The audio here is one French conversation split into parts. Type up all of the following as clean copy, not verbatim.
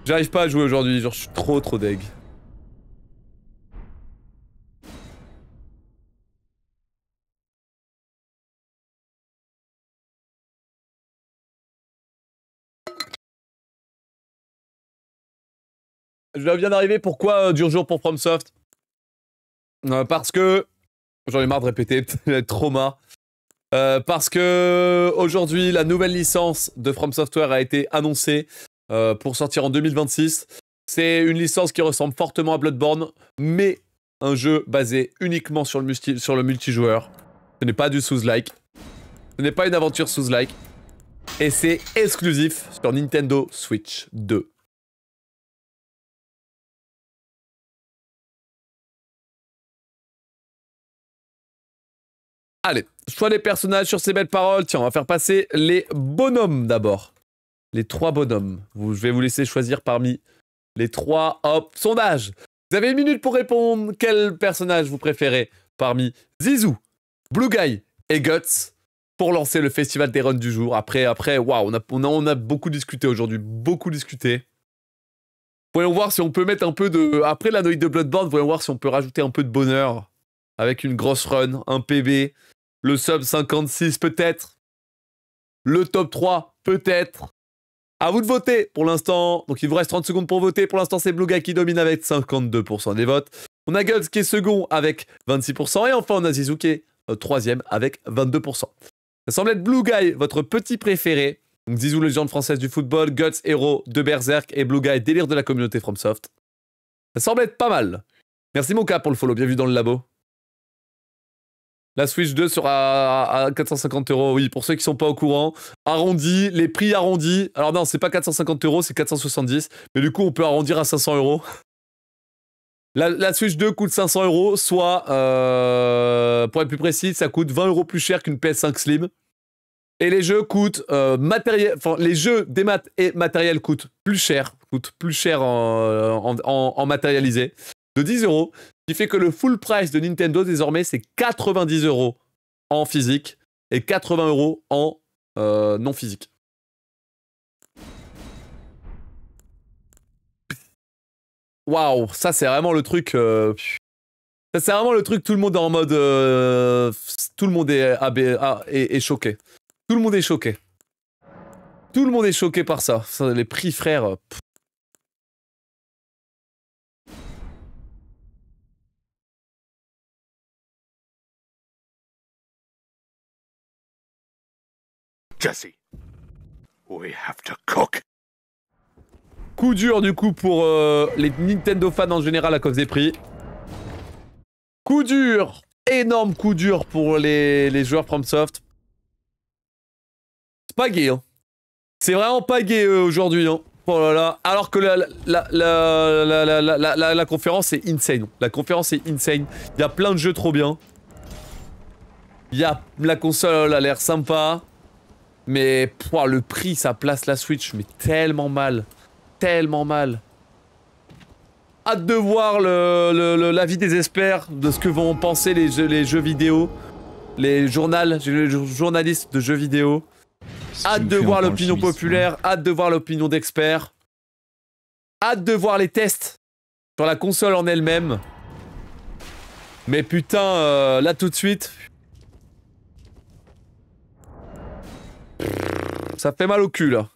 J'arrive pas à jouer aujourd'hui, genre je suis trop deg. Je viens d'arriver, pourquoi dur jour pour FromSoft? Parce que... J'en ai marre de répéter, j'en ai trop marre. Parce que aujourd'hui, la nouvelle licence de From Software a été annoncée pour sortir en 2026. C'est une licence qui ressemble fortement à Bloodborne, mais un jeu basé uniquement sur le multijoueur. Ce n'est pas du Souls-like. Ce n'est pas une aventure Souls-like. Et c'est exclusif sur Nintendo Switch 2. Allez, choix des personnages sur ces belles paroles. Tiens, on va faire passer les bonhommes d'abord. Les 3 bonhommes. Je vais vous laisser choisir parmi les 3. Hop, sondage. Vous avez 1 minute pour répondre. Quel personnage vous préférez parmi Zizou, Blue Guy et Guts pour lancer le festival des runs du jour. Après, waouh, on a beaucoup discuté aujourd'hui. Beaucoup discuté. Voyons voir si on peut mettre un peu de... Après la note de Bloodborne, voyons voir si on peut rajouter un peu de bonheur. Avec une grosse run, un PB, le sub 56 peut-être, le top 3 peut-être. À vous de voter pour l'instant. Donc il vous reste 30 secondes pour voter. Pour l'instant c'est Blue Guy qui domine avec 52% des votes. On a Guts qui est second avec 26%. Et enfin on a Zizou qui est troisième avec 22%. Ça semble être Blue Guy, votre petit préféré. Donc Zizou, légende française du football, Guts, héros de Berserk et Blue Guy, délire de la communauté FromSoft. Ça semble être pas mal. Merci Moka pour le follow, bienvenue dans le labo. La Switch 2 sera à 450 €. Oui, pour ceux qui sont pas au courant. Arrondi, les prix arrondis. Alors non, c'est pas 450 €, c'est 470. Mais du coup, on peut arrondir à 500 €. La Switch 2 coûte 500 €, soit, pour être plus précis, ça coûte 20 € plus cher qu'une PS5 Slim. Et les jeux coûtent les jeux des maths et matériel coûtent plus cher en matérialisé, de 10 €. Qui fait que le full price de Nintendo désormais c'est 90 € en physique et 80 € en non physique. Waouh, ça c'est vraiment le truc. Ça c'est vraiment le truc. Tout le monde est en mode. Tout le monde est choqué. Tout le monde est choqué. Tout le monde est choqué par ça. Les prix, frère. Jesse, we have to cook. Coup dur du coup pour les Nintendo fans en général à cause des prix. Coup dur, énorme coup dur pour les joueurs FromSoft. C'est pas gay, hein. C'est vraiment pas gay aujourd'hui, hein. Oh là là. Alors que la conférence est insane. La conférence est insane. Il y a plein de jeux trop bien. La console a l'air sympa. Mais le prix, ça place la Switch, mais tellement mal. Tellement mal. Hâte de voir l'avis des experts, de ce que vont penser les jeux vidéo. Les journalistes de jeux vidéo. Hâte de voir l'opinion populaire, hâte de voir l'opinion d'experts. Hâte de voir les tests sur la console en elle-même. Mais putain, là tout de suite... Ça fait mal au cul, là.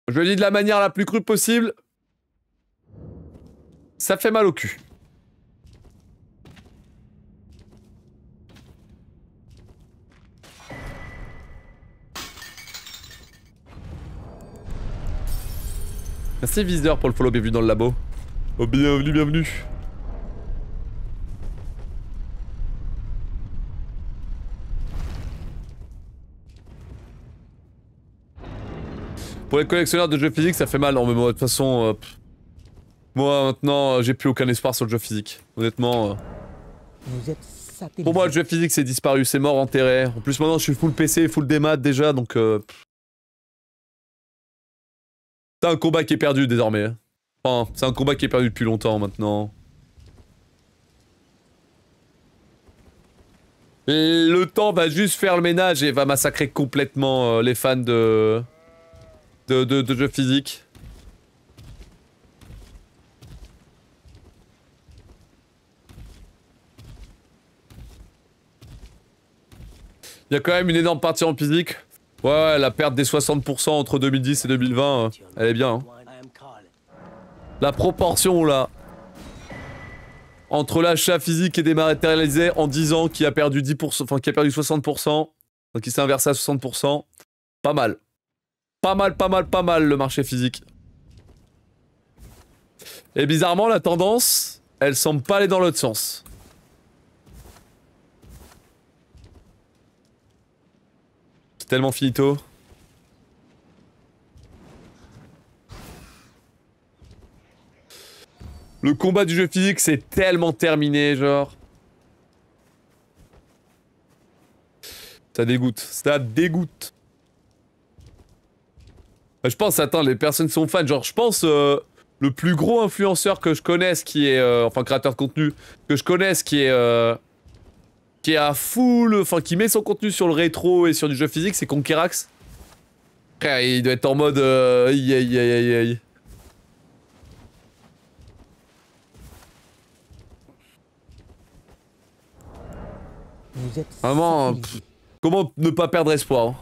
Je le dis de la manière la plus crue possible. Ça fait mal au cul. Merci Viseur pour le follow, bienvenue dans le labo. Oh, bienvenue, bienvenue. Pour les collectionneurs de jeux physiques, ça fait mal. Non, mais moi, de toute façon, moi maintenant, j'ai plus aucun espoir sur le jeu physique. Honnêtement. Pour moi, le jeu physique, c'est disparu, c'est mort, enterré. En plus, maintenant, je suis full PC, full démat déjà, donc. C'est un combat qui est perdu désormais. Enfin, c'est un combat qui est perdu depuis longtemps maintenant. Le temps va juste faire le ménage et va massacrer complètement les fans de jeux physiques. Il y a quand même une énorme partie en physique. Ouais, la perte des 60% entre 2010 et 2020, elle est bien. Hein. La proportion là, entre l'achat physique et dématérialisé en 10 ans qui a perdu 10%, enfin qui a perdu 60%, donc qui s'est inversé à 60%, pas mal. Pas mal le marché physique. Et bizarrement, la tendance, elle semble pas aller dans l'autre sens. C'est tellement finito. Le combat du jeu physique, c'est tellement terminé, genre. Ça dégoûte. Ça dégoûte. Je pense, attends, les personnes sont fans. Genre, je pense, le plus gros influenceur que je connaisse, qui est... enfin, créateur de contenu, que je connaisse, qui est à full... Enfin, qui met son contenu sur le rétro et sur du jeu physique, c'est Conquerax. Frère, il doit être en mode... aïe, aïe, aïe, aïe, aïe. Vous êtes Vraiment, comment ne pas perdre espoir hein.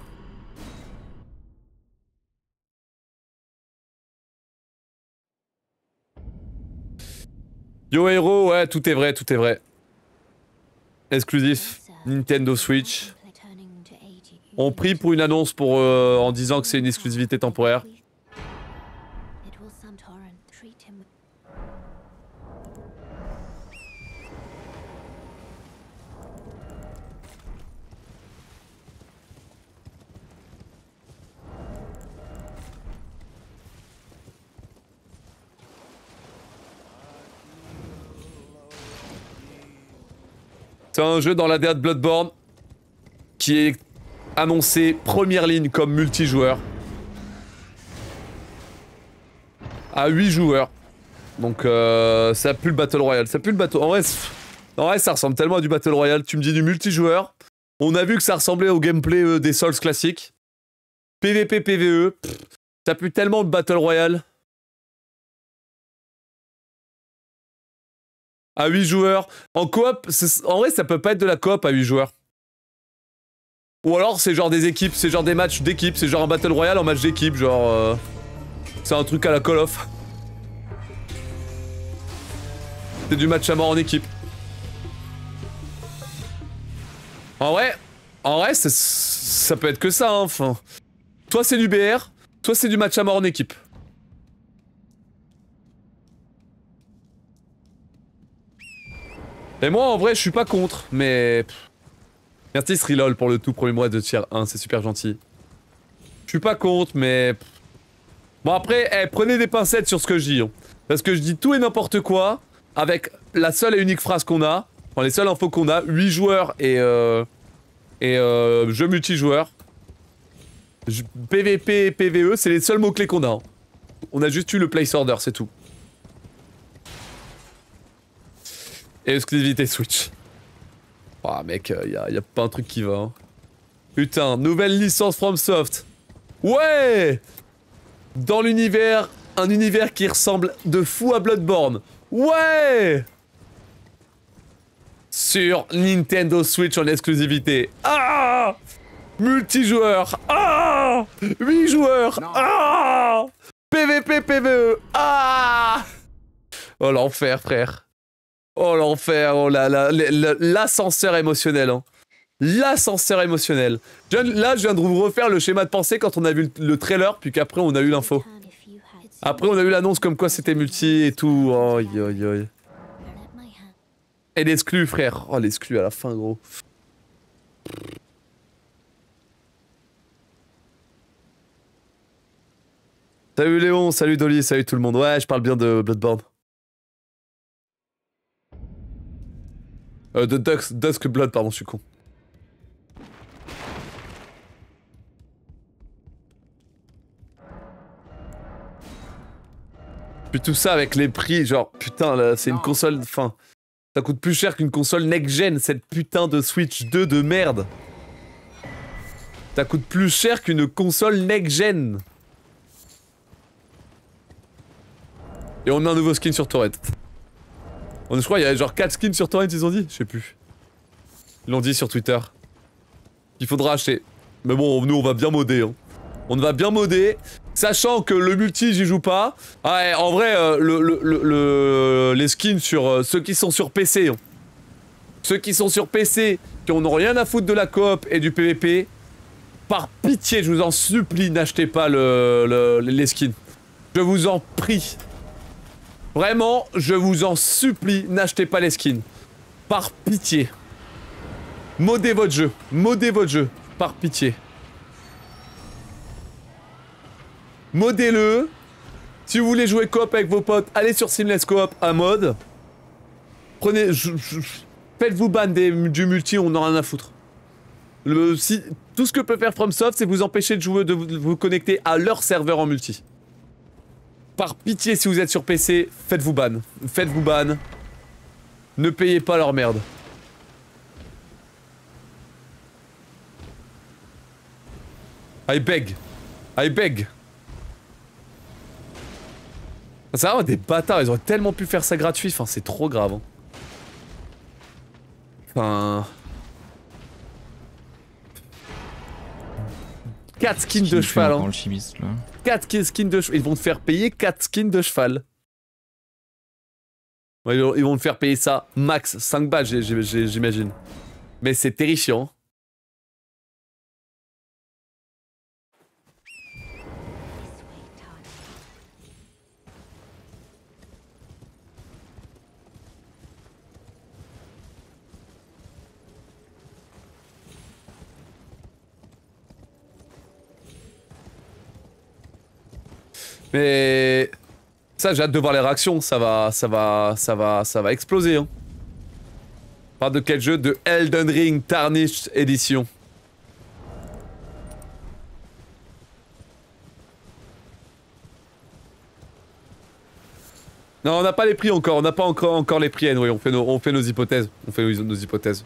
Yo Hero, ouais, tout est vrai, tout est vrai. Exclusif, Nintendo Switch. On prie pour une annonce pour en disant que c'est une exclusivité temporaire. C'est un jeu dans la DA de Bloodborne qui est annoncé première ligne comme multijoueur. À 8 joueurs. Donc ça pue le Battle Royale. Ça pue le Battle... En vrai, ça ressemble tellement à du Battle Royale. Tu me dis du multijoueur. On a vu que ça ressemblait au gameplay des Souls classiques. PVP, PVE. Ça pue tellement le Battle Royale. À 8 joueurs. En coop, en vrai, ça peut pas être de la coop à 8 joueurs. Ou alors, c'est genre des équipes, c'est genre des matchs d'équipe, c'est genre un Battle Royale en match d'équipe, genre... c'est un truc à la Call of. C'est du match à mort en équipe. En vrai, ça peut être que ça, hein, enfin... Soit c'est du BR, soit c'est du match à mort en équipe. Et moi, en vrai, je suis pas contre, mais... Merci Srilol pour le tout premier mois de tier 1, c'est super gentil. Je suis pas contre, mais... Bon après, prenez des pincettes sur ce que je dis. Hein. Parce que je dis tout et n'importe quoi, avec la seule et unique phrase qu'on a, enfin les seules infos qu'on a, 8 joueurs et jeu multijoueur. PVP et PVE, c'est les seuls mots-clés qu'on a. Hein. On a juste eu le place order, c'est tout. Et exclusivité Switch. Oh mec, y a pas un truc qui va. Hein. Putain, nouvelle licence FromSoft. Ouais! Dans l'univers, un univers qui ressemble de fou à Bloodborne. Ouais! Sur Nintendo Switch en exclusivité. Ah! Multijoueur. Ah! 8 joueurs. Non. Ah! PVP, PVE. Ah! Oh l'enfer, frère. Oh l'enfer, oh l'ascenseur émotionnel. Hein. L'ascenseur émotionnel. Là, je viens de vous refaire le schéma de pensée quand on a vu le trailer, puis qu'après on a eu l'info. Après on a eu l'annonce comme quoi c'était multi et tout. Oh, aïe aïe aïe. Et l'exclu, frère. Oh, l'exclu à la fin, gros. Salut Léon, salut Dolly, salut tout le monde. Ouais, je parle bien de Bloodborne. De Dusk Blood, pardon, je suis con. Puis tout ça avec les prix, genre, putain, là, c'est une console, enfin... Ça coûte plus cher qu'une console next-gen, cette putain de Switch 2 de merde. Ça coûte plus cher qu'une console next-gen. Et on a un nouveau skin sur Torrent. Je crois qu'il y a genre 4 skins sur Torrent, ils ont dit. Je sais plus. Ils l'ont dit sur Twitter. Il faudra acheter. Mais bon, nous on va bien modder. Hein. On va bien modder. Sachant que le multi, j'y joue pas. Ouais, en vrai, les skins sur ceux qui sont sur PC. Hein. Ceux qui sont sur PC, qui n'ont rien à foutre de la coop et du PVP. Par pitié, je vous en supplie, n'achetez pas les skins. Je vous en prie. Vraiment, je vous en supplie, n'achetez pas les skins. Par pitié. Modez votre jeu. Modez votre jeu. Par pitié. Modez-le. Si vous voulez jouer coop avec vos potes, allez sur Seamless Coop à mode. Prenez... Faites-vous ban du multi, on en a rien à foutre. Tout ce que peut faire FromSoft, c'est vous empêcher de jouer, de vous connecter à leur serveur en multi. Par pitié, si vous êtes sur PC, faites-vous ban. Faites-vous ban. Ne payez pas leur merde. I beg. I beg. C'est vraiment des bâtards, ils auraient tellement pu faire ça gratuit, enfin c'est trop grave. Hein. Enfin... 4 skins de cheval. Hein. 4 skins de cheval. Ils vont te faire payer 4 skins de cheval. Ouais, ils vont te faire payer ça max 5 balles, j'imagine. Mais c'est terrifiant. Mais ça, j'ai hâte de voir les réactions. Ça va exploser. Hein. On parle de quel jeu? De Elden Ring Tarnished Edition. Non, on n'a pas les prix encore. On n'a pas encore les prix. Oui, on fait nos hypothèses. On fait nos hypothèses.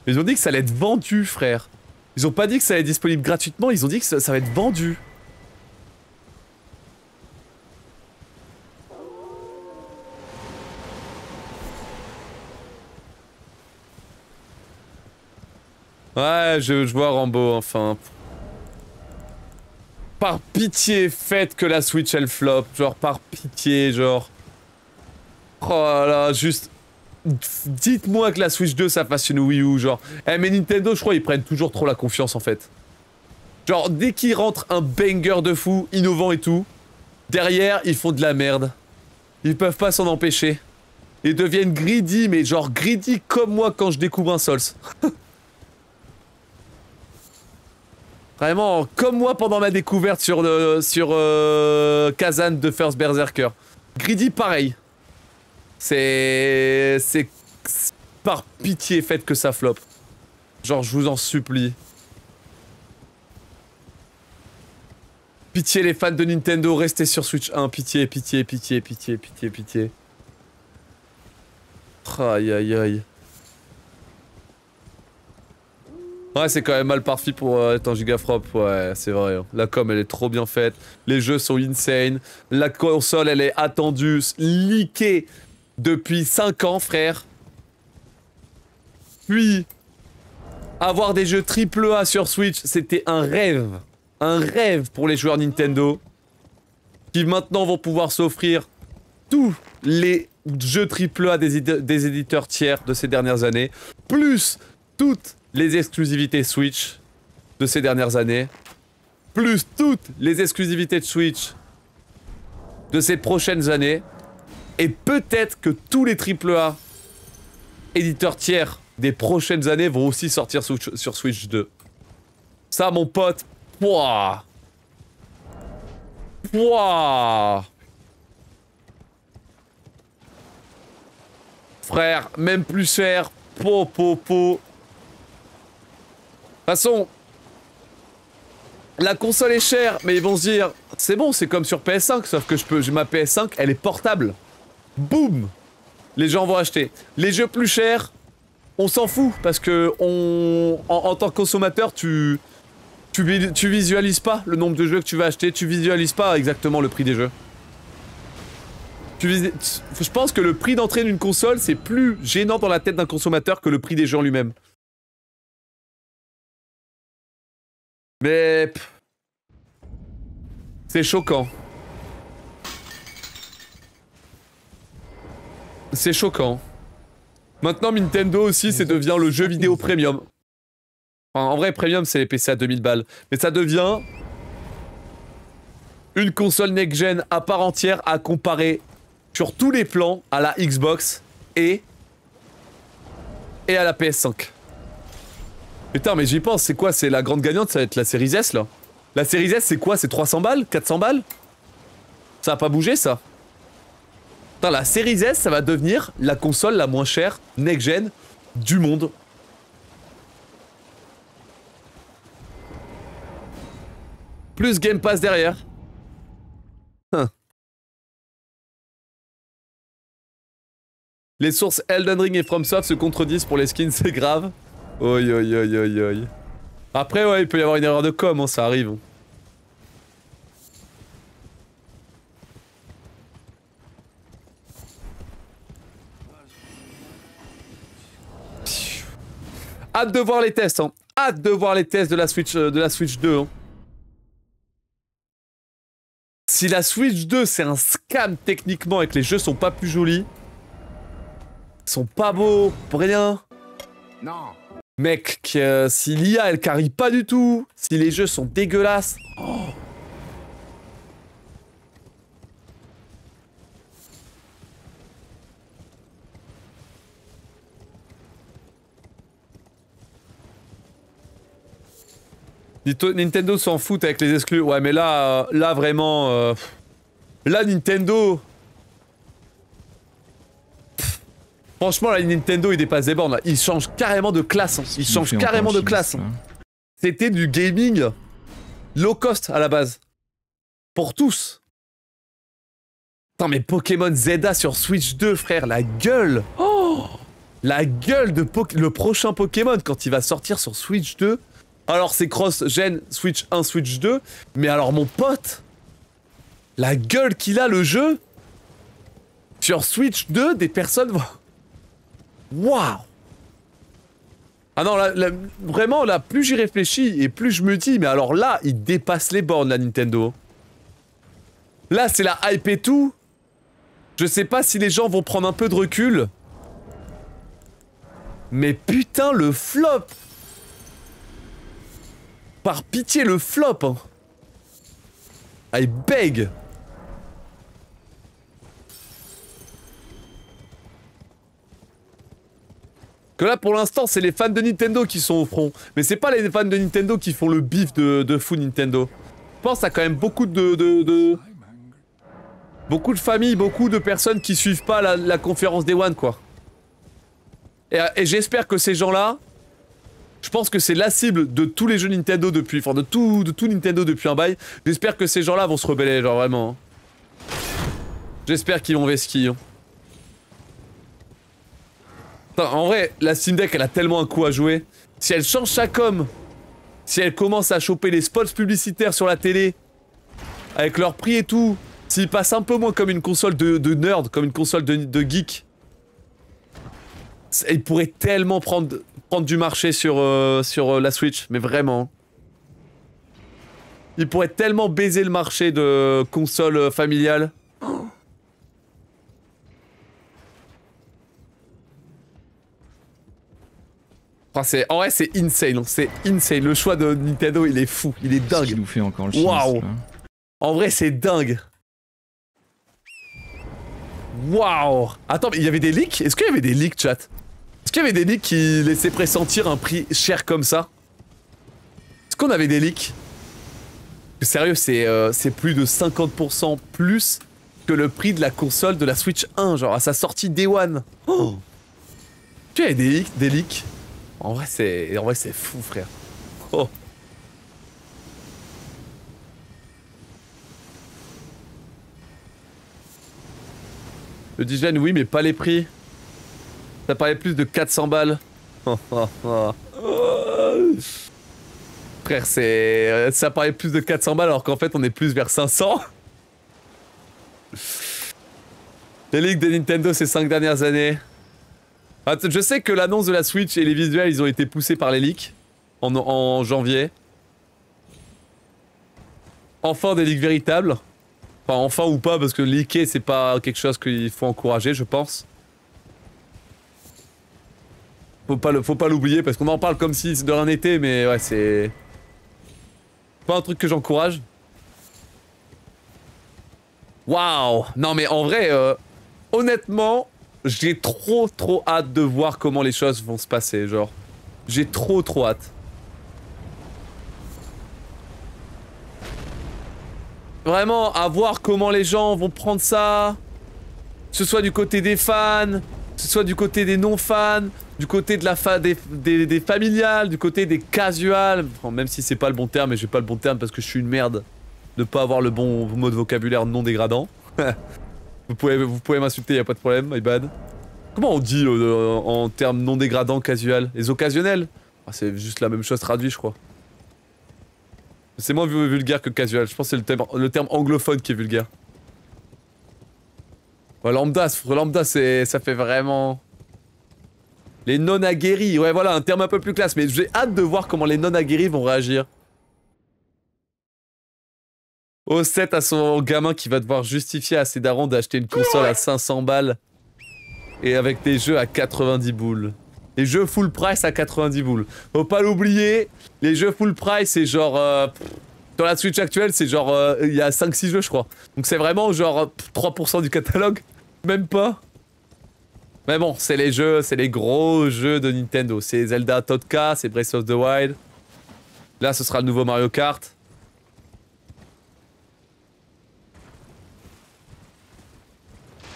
Ils ont dit que ça allait être vendu, frère. Ils ont pas dit que ça allait être disponible gratuitement. Ils ont dit que ça va être vendu. Ouais, je vois Rambo, enfin. Par pitié, faites que la Switch elle flop. Genre, par pitié, genre. Oh là là, juste. Dites-moi que la Switch 2 ça fasse une Wii U, genre. Eh, mais Nintendo, je crois, ils prennent toujours trop la confiance en fait. Genre, dès qu'ils rentrent un banger de fou, innovant et tout, derrière, ils font de la merde. Ils peuvent pas s'en empêcher. Ils deviennent greedy, mais genre greedy comme moi quand je découvre un Souls. Vraiment, comme moi pendant ma découverte sur Kazan de First Berserker. Greedy, pareil. C'est... Par pitié, faites que ça flop. Genre, je vous en supplie. Pitié, les fans de Nintendo, restez sur Switch 1. Pitié, pitié, pitié, pitié, pitié, pitié. Aïe, aïe, aïe. Ouais, c'est quand même mal parti pour être un gigafrop, ouais, c'est vrai. Hein. La com, elle est trop bien faite. Les jeux sont insane. La console, elle est attendue, leakée depuis 5 ans, frère. Puis, avoir des jeux AAA sur Switch, c'était un rêve. Un rêve pour les joueurs Nintendo. Qui maintenant vont pouvoir s'offrir tous les jeux AAA des éditeurs tiers de ces dernières années. Plus toutes les exclusivités Switch de ces dernières années, plus toutes les exclusivités de Switch de ces prochaines années, et peut-être que tous les AAA éditeurs tiers des prochaines années vont aussi sortir sur Switch 2. Ça, mon pote, pouah, pouah. Frère, même plus cher, po. De toute façon, la console est chère, mais ils vont se dire, c'est bon, c'est comme sur PS5, sauf que j'ai ma PS5, elle est portable. Boum! Les gens vont acheter. Les jeux plus chers, on s'en fout parce que en tant que consommateur, tu visualises pas le nombre de jeux que tu vas acheter, tu visualises pas exactement le prix des jeux. Je pense que le prix d'entrée d'une console, c'est plus gênant dans la tête d'un consommateur que le prix des jeux en lui-même. Mais... c'est choquant. C'est choquant. Maintenant, Nintendo aussi, c'est devient le jeu vidéo premium. Enfin, en vrai, premium, c'est les PC à 2000 balles. Mais ça devient une console next-gen à part entière à comparer sur tous les plans à la Xbox et à la PS5. Putain, mais j'y pense, c'est quoi? C'est la grande gagnante, ça va être la Series S, là. La Series S, c'est quoi? C'est 300 balles? 400 balles? Ça a pas bougé, ça? Putain, la Series S, ça va devenir la console la moins chère next-gen du monde. Plus Game Pass derrière. Les sources Elden Ring et FromSoft se contredisent pour les skins, c'est grave. Oi oi oi oi oi. Après, ouais, il peut y avoir une erreur de com, hein, ça arrive. Hâte de voir les tests, hein. Hâte de voir les tests de la Switch 2, hein. Si la Switch 2 c'est un scam techniquement et que les jeux sont pas plus jolis, sont pas beaux, pour rien. Non. Mec, si l'IA elle carry pas du tout, si les jeux sont dégueulasses. Oh. Nintendo s'en fout avec les exclus. Ouais, mais là, là vraiment, là Nintendo. Franchement, là, Nintendo, il dépasse des bornes. Là. Il change carrément de classe. Hein. Il change carrément de classe. Hein. C'était du gaming low cost à la base. Pour tous. Putain, mais Pokémon Zelda sur Switch 2, frère, la gueule. Oh, la gueule de le prochain Pokémon quand il va sortir sur Switch 2. Alors, c'est cross-gen Switch 1, Switch 2. Mais alors, mon pote, la gueule qu'il a, le jeu. Sur Switch 2, des personnes vont... Waouh! Ah non, là, vraiment, là, plus j'y réfléchis et plus je me dis, mais alors là, il dépasse les bornes, la Nintendo. Là, c'est la hype et tout. Je sais pas si les gens vont prendre un peu de recul. Mais putain, le flop! Par pitié, le flop! Hein. I beg! Que là, pour l'instant, c'est les fans de Nintendo qui sont au front. Mais c'est pas les fans de Nintendo qui font le bif de fou Nintendo. Je pense à quand même beaucoup beaucoup de familles, beaucoup de personnes qui suivent pas la conférence Day One, quoi. Et j'espère que ces gens-là... Je pense que c'est la cible de tous les jeux Nintendo depuis... Enfin, de tout Nintendo depuis un bail. J'espère que ces gens-là vont se rebeller, genre vraiment. Hein. J'espère qu'ils vont vesquiller. Hein. Putain, en vrai, la Steam Deck, elle a tellement un coup à jouer. Si elle change sa com, si elle commence à choper les spots publicitaires sur la télé, avec leur prix et tout, s'ils passent un peu moins comme une console de nerd, comme une console de geek, ils pourraient tellement prendre du marché sur la Switch, mais vraiment. Ils pourraient tellement baiser le marché de console familiale. Enfin, en vrai, c'est insane. C'est insane. Le choix de Nintendo, il est fou. Il est dingue. Il nous fait encore le Waouh. En vrai, c'est dingue. Waouh. Attends, mais il y avait des leaks? Est-ce qu'il y avait des leaks, chat? Est-ce qu'il y avait des leaks qui laissaient pressentir un prix cher comme ça? Est-ce qu'on avait des leaks? Sérieux, c'est plus de 50% plus que le prix de la console de la Switch 1, genre à sa sortie Day One. Oh. Tu y avait des leaks? En vrai, c'est fou, frère. Oh. Le Digen, oui, mais pas les prix. Ça paraît plus de 400 balles. Frère, c'est... Ça paraît plus de 400 balles alors qu'en fait on est plus vers 500. Les leaks de Nintendo ces 5 dernières années. Je sais que l'annonce de la Switch et les visuels ils ont été poussés par les leaks en janvier. Enfin des leaks véritables. Enfin enfin ou pas parce que leaker c'est pas quelque chose qu'il faut encourager je pense. Faut pas l'oublier parce qu'on en parle comme si de rien n'était mais ouais c'est... Pas un truc que j'encourage. Waouh. Non mais en vrai, honnêtement, j'ai trop hâte de voir comment les choses vont se passer, genre. J'ai trop hâte. Vraiment, à voir comment les gens vont prendre ça. Que ce soit du côté des fans, que ce soit du côté des non-fans, du côté de la des familiales, du côté des casuals. Enfin, même si c'est pas le bon terme, et j'ai pas le bon terme parce que je suis une merde de pas avoir le bon mot de vocabulaire non dégradant. vous pouvez m'insulter, y a pas de problème, my bad. Comment on dit en termes non dégradants casual? Les occasionnels? Ah, c'est juste la même chose traduit, je crois. C'est moins vulgaire que casual, je pense que c'est le terme anglophone qui est vulgaire. Ouais, lambda, ça fait vraiment... Les non-aguerris, ouais voilà, un terme un peu plus classe, mais j'ai hâte de voir comment les non-aguerris vont réagir. Au 7 à son gamin qui va devoir justifier à ses darons d'acheter une console à 500 balles. Et avec des jeux à 90 boules. Les jeux full price à 90 boules. Faut pas l'oublier, les jeux full price c'est genre... sur la Switch actuelle c'est genre... il y a 5-6 jeux je crois. Donc c'est vraiment genre 3% du catalogue. Même pas. Mais bon, c'est les jeux, c'est les gros jeux de Nintendo. C'est Zelda Todka, c'est Breath of the Wild. Là ce sera le nouveau Mario Kart.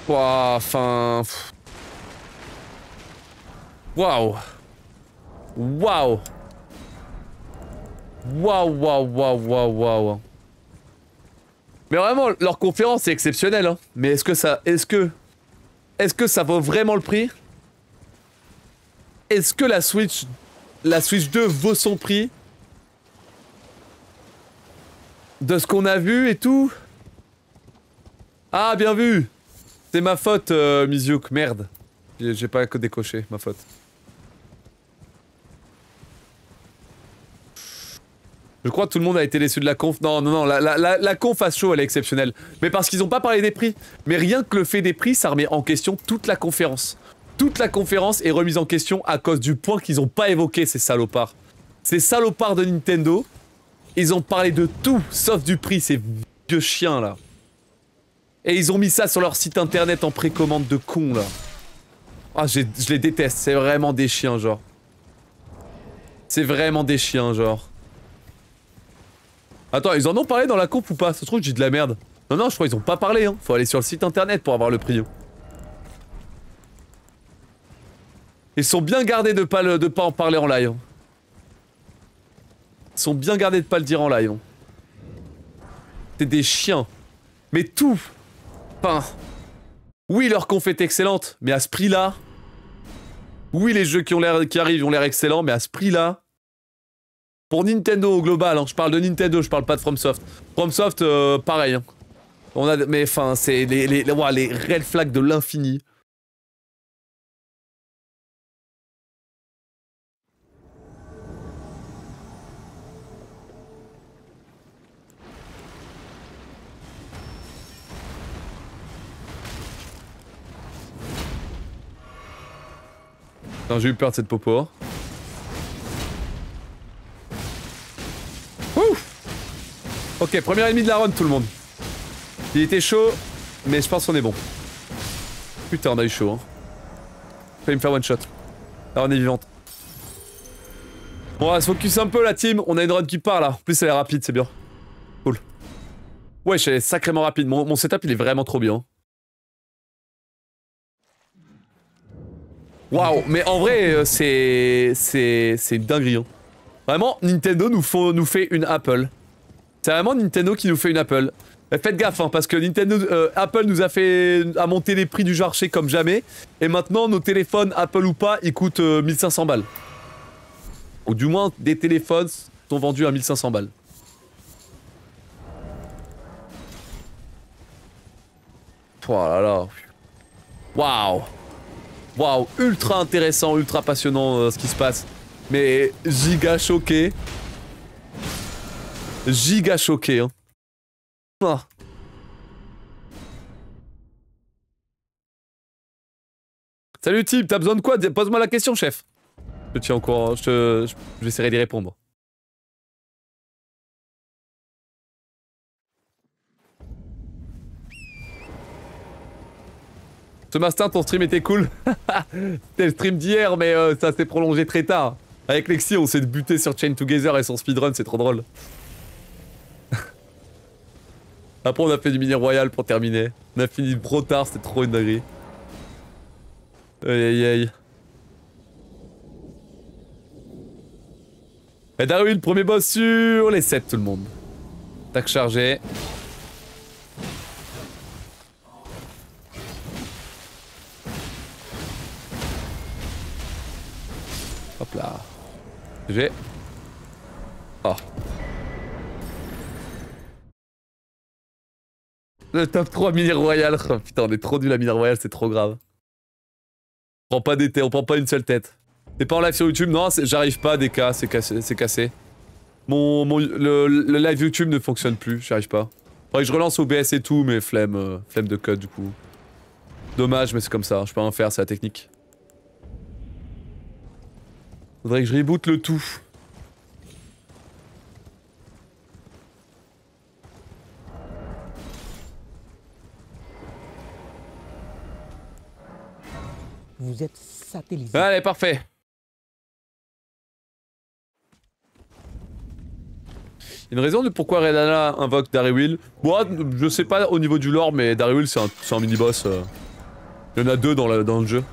Ouah, enfin... Waouh. Waouh. Waouh. Mais vraiment, leur conférence est exceptionnelle, hein. Mais est-ce que ça vaut vraiment le prix? Est-ce que la Switch 2 vaut son prix? De ce qu'on a vu et tout? Ah, bien vu. C'est ma faute, Mizuki, merde. J'ai pas que décoché, ma faute. Je crois que tout le monde a été déçu de la conf. Non, la conf à chaud, elle est exceptionnelle. Mais parce qu'ils ont pas parlé des prix. Mais rien que le fait des prix, ça remet en question toute la conférence. Toute la conférence est remise en question à cause du point qu'ils ont pas évoqué, ces salopards. Ces salopards de Nintendo, ils ont parlé de tout, sauf du prix, ces vieux chiens, là. Et ils ont mis ça sur leur site internet en précommande de cons, là. Ah, je les déteste, c'est vraiment des chiens, genre. C'est vraiment des chiens, genre. Attends, ils en ont parlé dans la conf ou pas? Ça se trouve, j'ai de la merde. Non, je crois qu'ils ont pas parlé, hein. Faut aller sur le site internet pour avoir le prix. Ils sont bien gardés de pas en parler en live. Ils sont bien gardés de pas le dire en live. C'est des chiens. Mais tout. Enfin... Oui, leur conf est excellente, mais à ce prix-là... Oui, les jeux qui arrivent ont l'air excellents, mais à ce prix-là... Pour Nintendo au global, hein, je parle de Nintendo, je parle pas de FromSoft. FromSoft, pareil. Hein. Mais enfin, c'est les red flags de l'infini. J'ai eu peur de cette popo. Ouf. Ok, première ennemi de la run, tout le monde. Il était chaud, mais je pense qu'on est bon. Putain, on a eu chaud, hein. Fallait me faire one shot. La run est vivante. On va se focus un peu, la team. On a une run qui part, là. En plus, elle est rapide, c'est bien. Cool. Wesh, elle est sacrément rapide. Mon setup, il est vraiment trop bien. Waouh, mais en vrai, c'est une dinguerie. Hein. Vraiment, Nintendo nous fait une Apple. C'est vraiment Nintendo qui nous fait une Apple. Faites gaffe, hein, parce que Apple nous a monté les prix du marché comme jamais. Et maintenant, nos téléphones, Apple ou pas, ils coûtent 1500 balles. Ou du moins, des téléphones sont vendus à 1500 balles. Oh là là. Waouh. Waouh, ultra intéressant, ultra passionnant ce qui se passe. Mais giga choqué. Giga choqué, hein. Ah. Salut Tim, t'as besoin de quoi? Pose-moi la question, chef. Je tiens au courant, j'essaierai d'y répondre. Ce matin, ton stream était cool. C'était le stream d'hier, mais ça s'est prolongé très tard. Avec Lexi, on s'est buté sur Chain Together et son speedrun, c'est trop drôle. Après, on a fait du mini royal pour terminer. On a fini trop tard, c'était trop une dinguerie. Aïe aïe aïe. Et Darwin, premier boss sur les 7, tout le monde. Tac chargé. Hop là. J'ai. Oh. Le top 3 mini royal. Oh, putain, on est trop nul à mini royal, c'est trop grave. On prend pas des têtes, on prend pas une seule tête. T'es pas en live sur YouTube? Non, j'arrive pas, DK, c'est cassé. Le live YouTube ne fonctionne plus, j'arrive pas. Faudrait que je relance OBS et tout, mais flemme de code du coup. Dommage, mais c'est comme ça, je peux rien faire, c'est la technique. Faudrait que je reboot le tout. Vous êtes satellisé. Allez, parfait. Une raison de pourquoi Redana invoque Darryl. Moi, je sais pas au niveau du lore, mais Darryl c'est un mini-boss. Il y en a deux dans le jeu.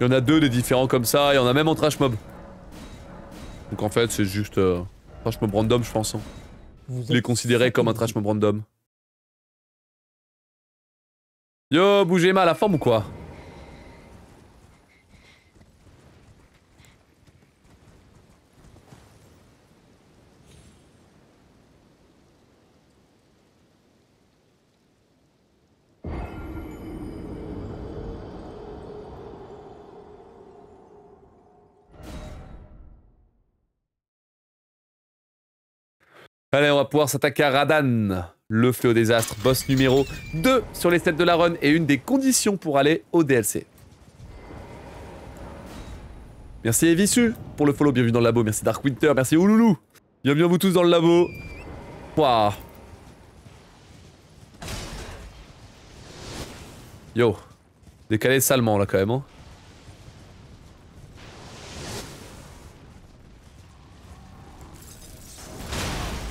Il y en a deux des différents comme ça, il y en a même en trash mob. Donc en fait, c'est juste trash mob random, je pense. Hein. Il est considéré comme un trash mob random. Yo, bougez mal à la forme ou quoi? Allez, on va pouvoir s'attaquer à Radan, le fléau des astres, boss numéro 2 sur les 7 de la run et une des conditions pour aller au DLC. Merci Evisu pour le follow, bienvenue dans le labo, merci Dark Winter, merci Ouloulou. Bienvenue à vous tous dans le labo. Waouh. Yo, décalé salement là quand même. Hein.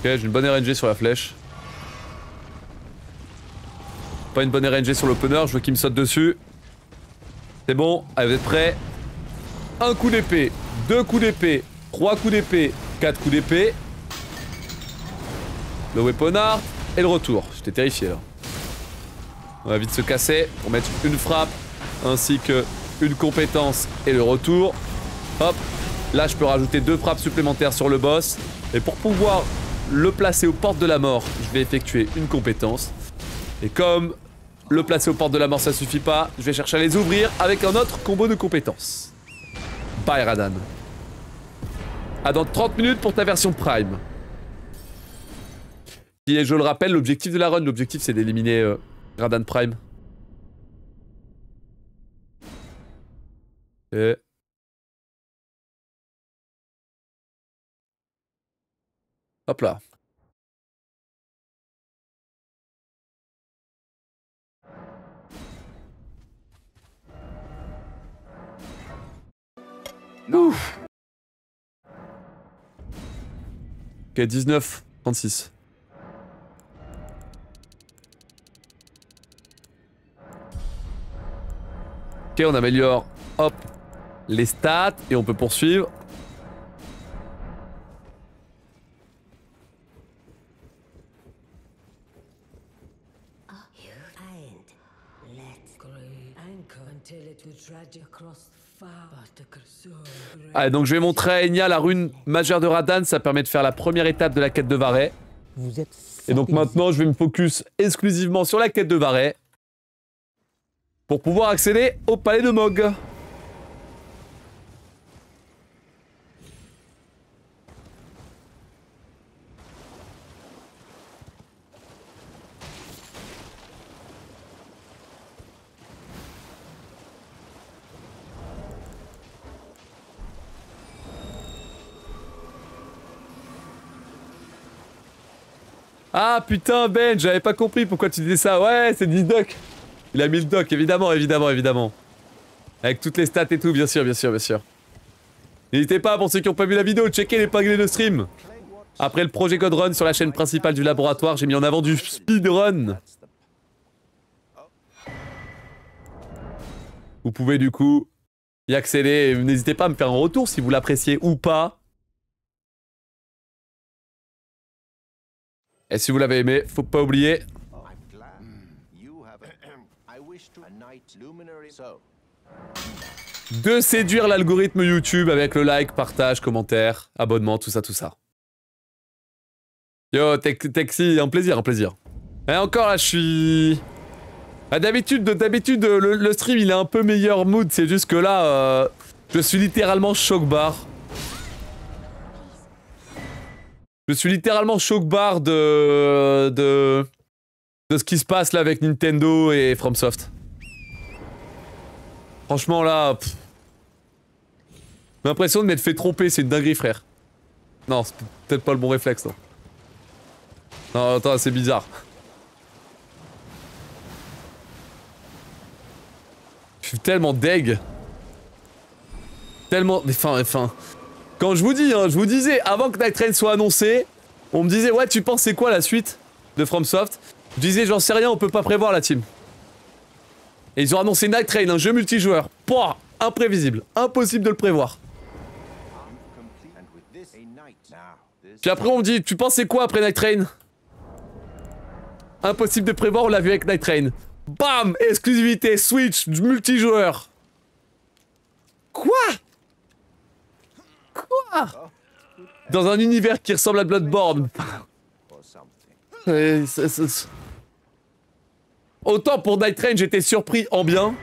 Ok, j'ai une bonne RNG sur la flèche. Pas une bonne RNG sur l'opener, je veux qu'il me saute dessus. C'est bon, allez, vous êtes prêts? Un coup d'épée, deux coups d'épée, trois coups d'épée, quatre coups d'épée. Le weapon art et le retour. J'étais terrifié là. On va vite se casser pour mettre une frappe ainsi que une compétence et le retour. Hop, là je peux rajouter 2 frappes supplémentaires sur le boss. Et pour pouvoir le placer aux portes de la mort, je vais effectuer une compétence. Et comme le placer aux portes de la mort ça suffit pas, je vais chercher à les ouvrir avec un autre combo de compétences. Bye Radan. À dans 30 minutes pour ta version Prime. Et je le rappelle, l'objectif de la run, l'objectif c'est d'éliminer Radan Prime. Et... hop là. Ouf. Ok, 19, 36. Ok, on améliore, hop, les stats et on peut poursuivre. Allez, donc je vais montrer à Enya la rune majeure de Radahn, ça permet de faire la première étape de la quête de Varret. Vous êtes Et donc satellisé. maintenant, je vais me focus exclusivement sur la quête de Varret pour pouvoir accéder au palais de Mog. Ah putain Ben, j'avais pas compris pourquoi tu disais ça. Ouais, c'est 10 doc. Il a mis le doc, évidemment, évidemment, évidemment. Avec toutes les stats et tout, bien sûr, bien sûr, bien sûr. N'hésitez pas, pour ceux qui n'ont pas vu la vidéo, checker l'épinglé de stream. Après le projet Code Run sur la chaîne principale du laboratoire, j'ai mis en avant du speedrun. Vous pouvez du coup y accéder. N'hésitez pas à me faire un retour si vous l'appréciez ou pas. Et si vous l'avez aimé, faut pas oublier. De séduire l'algorithme YouTube avec le like, partage, commentaire, abonnement, tout ça, tout ça. Yo, Texi, un plaisir, un plaisir. Et encore là, je suis... Ah, d'habitude, le stream, il est un peu meilleur mood, c'est juste que là, je suis littéralement choc-bar. Je suis littéralement choc-bar de ce qui se passe là avec Nintendo et FromSoft. Franchement là... J'ai l'impression de m'être fait tromper, c'est une dinguerie frère. Non, c'est peut-être pas le bon réflexe. Non, non attends, c'est bizarre. Je suis tellement deg. Tellement... Mais enfin... Quand je vous dis, hein, je vous disais, avant que Night Train soit annoncé, on me disait, ouais, tu penses c'est quoi la suite de FromSoft? Je disais, j'en sais rien, on peut pas prévoir la team. Et ils ont annoncé Night Train, un jeu multijoueur. Pouah, imprévisible, impossible de le prévoir. Puis après on me dit, tu penses c'est quoi après Night Train? Impossible de prévoir, on l'a vu avec Night Train. Bam, exclusivité, Switch, multijoueur. Quoi? Quoi? Dans un univers qui ressemble à Bloodborne. Autant pour Night Train, j'étais surpris en bien.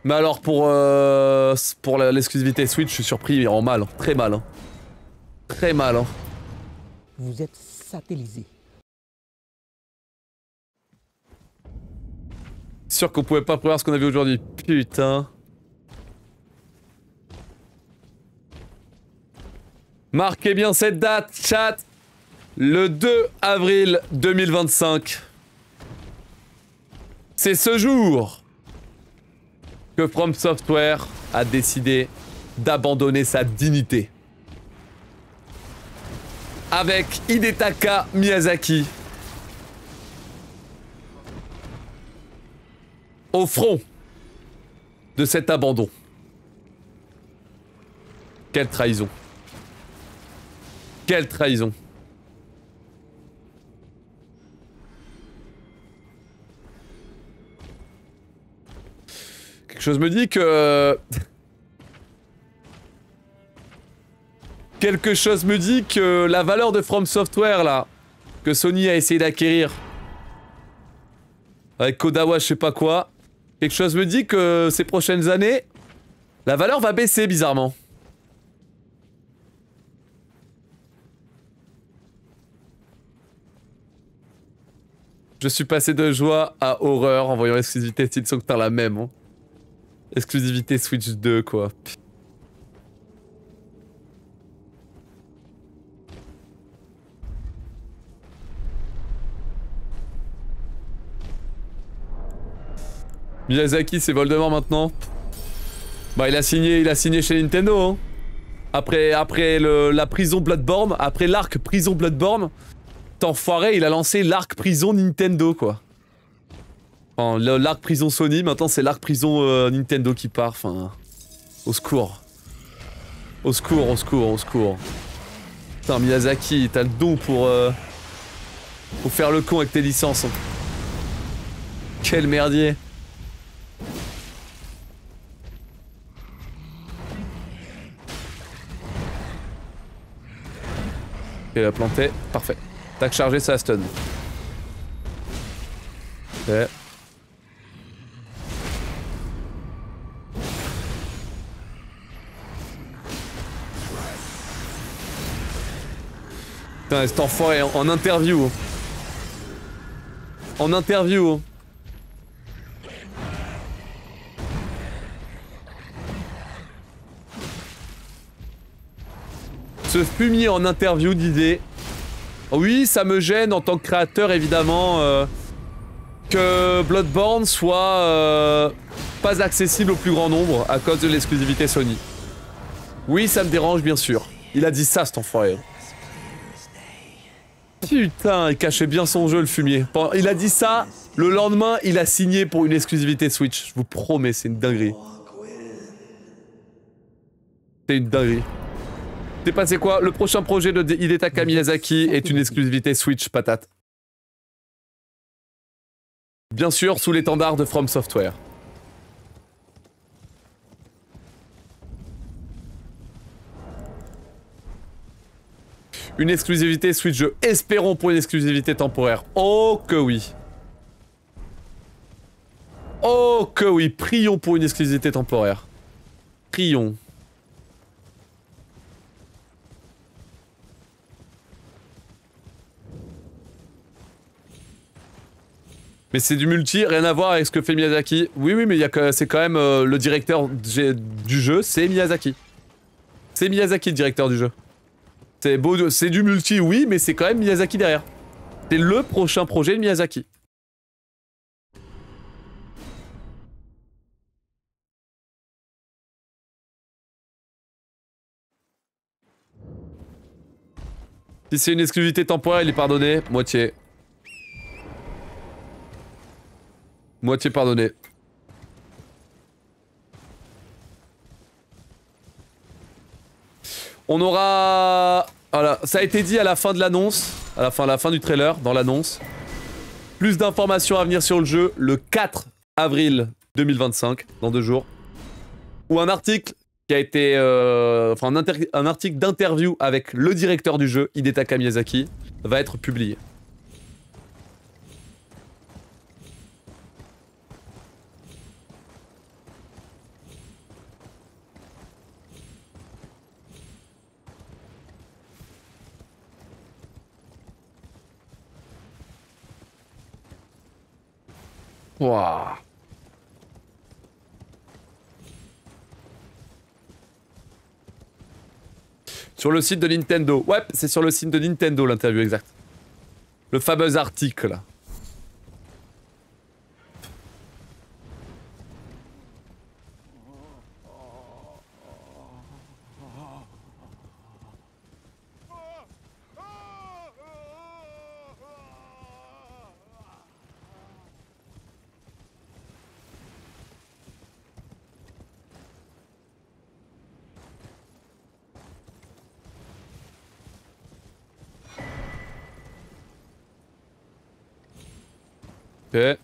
Mais alors pour l'exclusivité Switch, je suis surpris en mal. Très mal. Hein. Très mal. Hein. Vous êtes satellisé. Sûr qu'on pouvait pas prévoir ce qu'on a vu aujourd'hui. Putain. Marquez bien cette date, chat. Le 2 avril 2025. C'est ce jour que From Software a décidé d'abandonner sa dignité. Avec Hidetaka Miyazaki au front de cet abandon. Quelle trahison. Quelle trahison. Quelque chose me dit que... Quelque chose me dit que la valeur de From Software, là, que Sony a essayé d'acquérir, avec Kodawa je sais pas quoi, quelque chose me dit que ces prochaines années, la valeur va baisser bizarrement. Je suis passé de joie à horreur en voyant l'exclusivité Silksong par la même. Hein. Exclusivité Switch 2 quoi. Miyazaki c'est Voldemort maintenant. Bah il a signé chez Nintendo hein. Après la prison Bloodborne, après l'arc prison Bloodborne, cet enfoiré il a lancé l'arc prison Nintendo quoi. Enfin, l'arc prison Sony, maintenant c'est l'arc prison Nintendo qui part, enfin... Au secours. Au secours, au secours, au secours. Putain Miyazaki, t'as le don pour faire le con avec tes licences. Hein. Quel merdier. Et la planter, parfait. Tac, chargé, ça stun. Ok. Putain, cet enfoiré en interview. En interview. Ce fumier en interview disait: oui, ça me gêne en tant que créateur, évidemment, que Bloodborne soit pas accessible au plus grand nombre à cause de l'exclusivité Sony. Oui, ça me dérange, bien sûr. Il a dit ça, cet enfoiré. Putain, il cachait bien son jeu, le fumier. Il a dit ça, le lendemain, il a signé pour une exclusivité Switch. Je vous promets, c'est une dinguerie. C'est une dinguerie. C'est passé quoi? Le prochain projet de Hidetaka Miyazaki est une exclusivité Switch, patate. Bien sûr, sous l'étendard de From Software. Une exclusivité Switch jeu. Espérons pour une exclusivité temporaire. Oh que oui. Oh que oui. Prions pour une exclusivité temporaire. Prions. Mais c'est du multi, rien à voir avec ce que fait Miyazaki. Oui, oui, mais c'est quand même le directeur du jeu, c'est Miyazaki. C'est Miyazaki le directeur du jeu. C'est beau, c'est du multi, oui, mais c'est quand même Miyazaki derrière. C'est le prochain projet de Miyazaki. Si c'est une exclusivité temporaire, il est pardonné, moitié. Moitié pardonné. On aura... Voilà, ça a été dit à la fin de l'annonce, à la fin du trailer, dans l'annonce. Plus d'informations à venir sur le jeu le 4 avril 2025, dans 2 jours. Ou un article qui a été... enfin, un article d'interview avec le directeur du jeu, Hidetaka Miyazaki, va être publié. Wouah. Sur le site de Nintendo. Ouais, c'est sur le site de Nintendo l'interview exact. Le fameux article. Ok.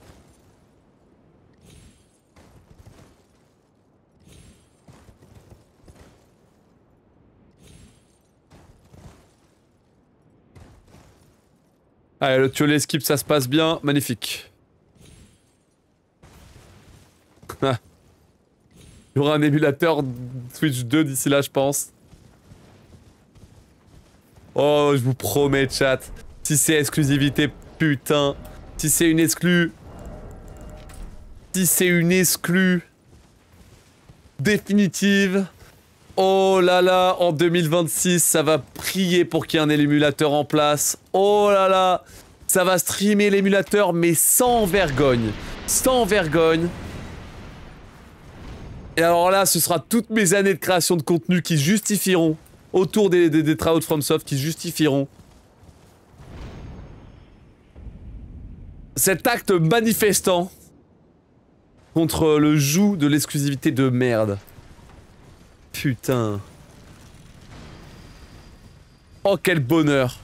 Allez, le tuer skip, ça se passe bien. Magnifique. Il y aura un émulateur Switch 2 d'ici là, je pense. Oh, je vous promets, chat. Si c'est exclusivité, putain. Si c'est une exclue... Si c'est une exclue... définitive... Oh là là, en 2026, ça va prier pour qu'il y ait un émulateur en place. Oh là là, ça va streamer l'émulateur, mais sans vergogne. Sans vergogne. Et alors là, ce sera toutes mes années de création de contenu qui justifieront, autour des travaux de FromSoft, qui justifieront cet acte manifestant contre le joug de l'exclusivité de merde. Putain. Oh, quel bonheur.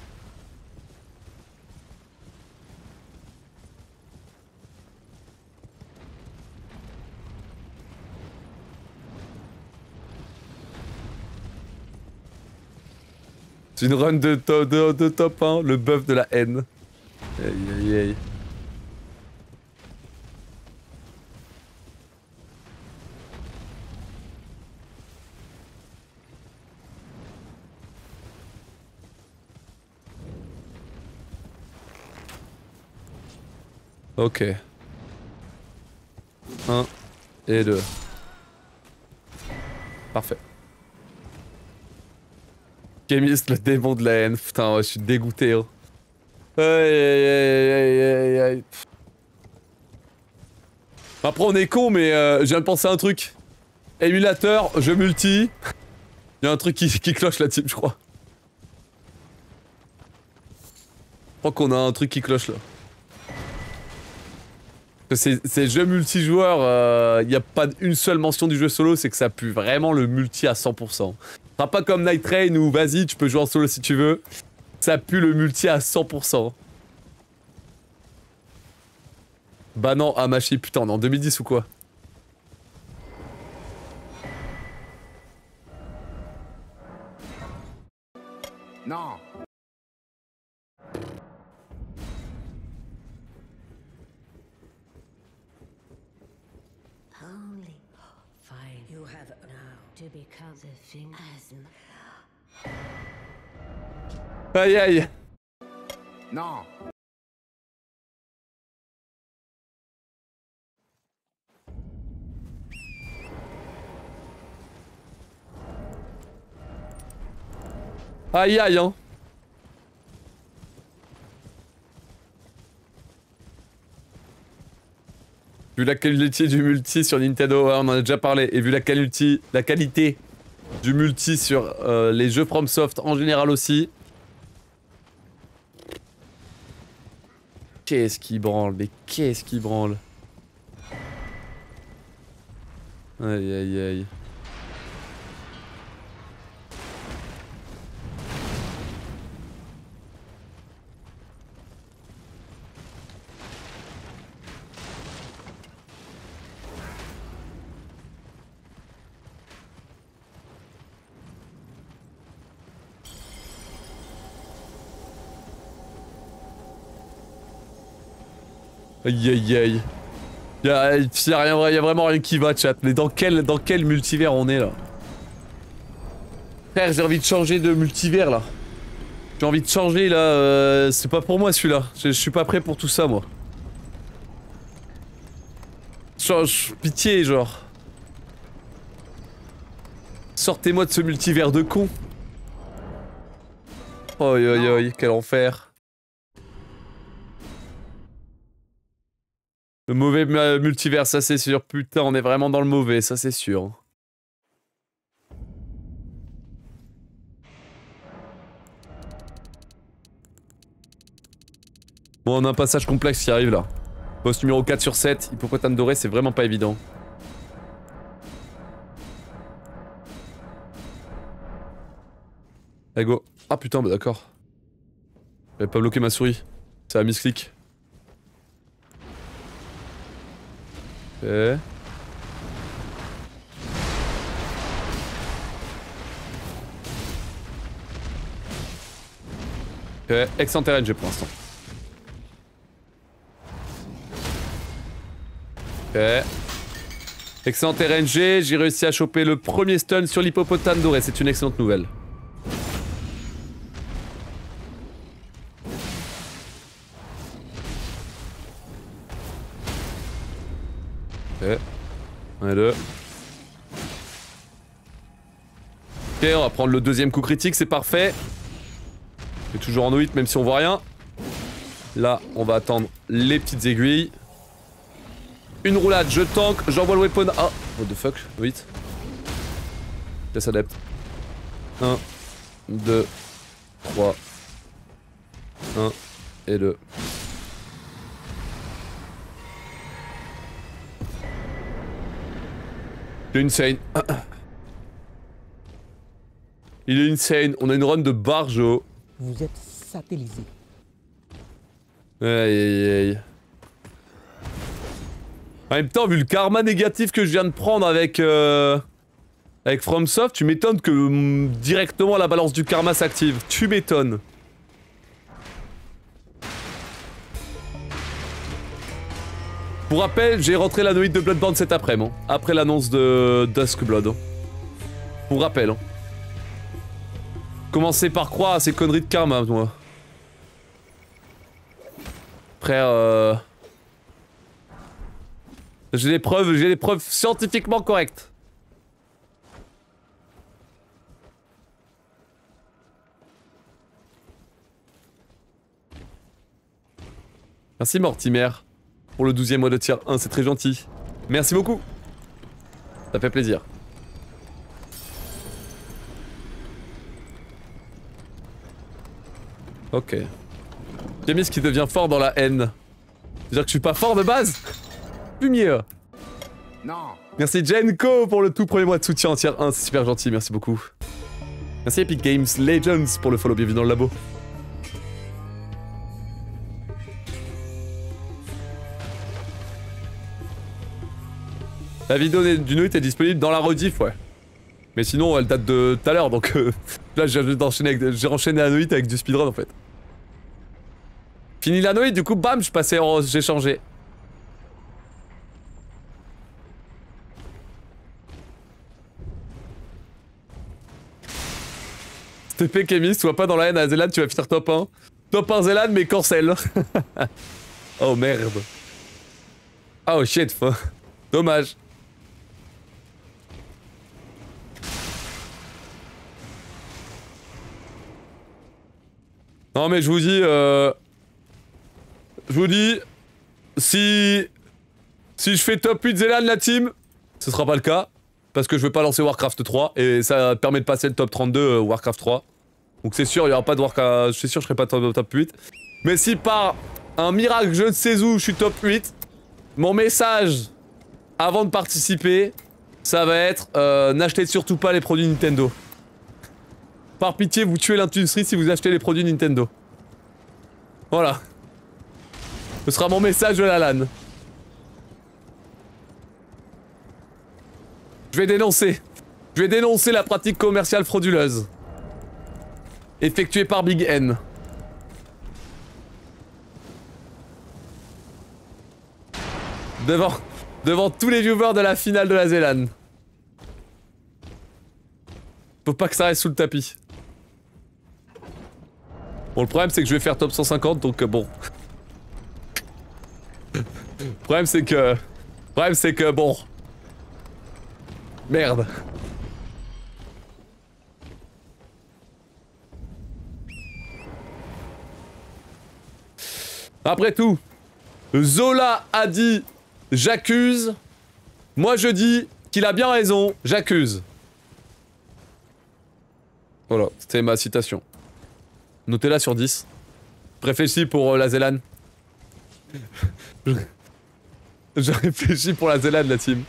C'est une run de top 1, le buff de la haine. Aïe aïe aïe. Ok. 1 et 2. Parfait. Kémis, le démon de la haine. Putain, ouais, je suis dégoûté. Hein. Aïe aïe aïe aïe aïe aïe. Après, on est con, mais je viens de penser à un truc. Émulateur, jeu multi. Il y a un truc qui cloche la team, je crois. Je crois qu'on a un truc qui cloche là. C'est jeu multijoueur, il n'y a pas une seule mention du jeu solo, c'est que ça pue vraiment le multi à 100%. Ce sera pas comme Night Train où vas-y, tu peux jouer en solo si tu veux. Ça pue le multi à 100%. Bah non, Amashi, putain, on est en 2010 ou quoi? Non. Only fine. You have now to become the thing as Aïe aïe. Non. Aïe aïe hein. Vu la qualité du multi sur Nintendo, ouais, on en a déjà parlé, et vu la qualité du multi sur les jeux FromSoft en général aussi. Qu'est-ce qui branle, mais qu'est-ce qui branle. Aïe aïe aïe. Aïe aïe aïe. Y'a vraiment rien qui va, chat. Mais dans quel multivers on est là? Frère, j'ai envie de changer de multivers là. J'ai envie de changer là. C'est pas pour moi celui-là. Je suis pas prêt pour tout ça moi. Change, pitié, genre. Sortez-moi de ce multivers de con. Oi oi oi, quel enfer. Le mauvais multivers, ça c'est sûr. Putain, on est vraiment dans le mauvais, ça c'est sûr. Bon, on a un passage complexe qui arrive là. Boss numéro 4 sur 7, Hippopotame doré, c'est vraiment pas évident. Allez go. Ah putain, bah d'accord. J'avais pas bloqué ma souris. Ça a misclick. Ok. Ok, excellent RNG pour l'instant. Ok. Excellent RNG, j'ai réussi à choper le premier stun sur l'hippopotame doré, c'est une excellente nouvelle. Ok. 1 et 2. Ok, on va prendre le deuxième coup critique, c'est parfait. C'est toujours en 8 même si on voit rien. Là, on va attendre les petites aiguilles. Une roulade, je tank, j'envoie le weapon. Ah, what the fuck, 8. Laisse adepte. 1, 2, 3. 1 et 2. Il est insane. Il est insane. On a une run de Barjo. Vous êtes satellisé. Aïe aïe aïe. En même temps, vu le karma négatif que je viens de prendre avec Avec FromSoft, tu m'étonnes que directement la balance du karma s'active. Tu m'étonnes. Pour rappel, j'ai rentré la noïde de Bloodborne cet après-midi, après l'annonce de Duskblood. Pour rappel. Commencez par croire à ces conneries de karma, moi. Frère, j'ai des preuves scientifiquement correctes. Merci Mortimer pour le 12e mois de tier 1, c'est très gentil. Merci beaucoup. Ça fait plaisir. Ok. Kémis qui devient fort dans la haine. C'est-à-dire que je suis pas fort de base? Fumier. Non. Merci Jenko pour le tout premier mois de soutien en tier 1, c'est super gentil, merci beaucoup. Merci Epic Games Legends pour le follow, bienvenue dans le labo. La vidéo du Nuit est disponible dans la rediff, ouais. Mais sinon, elle date de tout à l'heure, donc là j'ai enchaîné la Nuit avec du speedrun en fait. Fini la Nuit, du coup, bam, j'ai changé. TP Kémis, sois pas dans la haine à Zélan, tu vas finir top 1. Top 1 Zélan, mais cancel. Oh merde. Oh shit, dommage. Non mais je vous dis, si je fais top 8 Zélan la team, ce sera pas le cas, parce que je vais pas lancer Warcraft 3, et ça permet de passer le top 32 Warcraft 3. Donc c'est sûr, il y aura pas de Warcraft, c'est sûr je serai pas top 8. Mais si par un miracle je ne sais où je suis top 8, mon message avant de participer, ça va être n'achetez surtout pas les produits Nintendo. Par pitié, vous tuez l'industrie si vous achetez les produits Nintendo. Voilà. Ce sera mon message de la LAN. Je vais dénoncer. Je vais dénoncer la pratique commerciale frauduleuse. Effectuée par Big N. Devant tous les viewers de la finale de la Zélan. Faut pas que ça reste sous le tapis. Bon, le problème c'est que je vais faire top 150, donc bon. Le problème c'est que bon. Merde. Après tout, Zola a dit j'accuse. Moi je dis qu'il a bien raison, j'accuse. Voilà, c'était ma citation. Notez-la sur 10. Réfléchis pour la Zélan. Je réfléchis pour la Zélan, la team.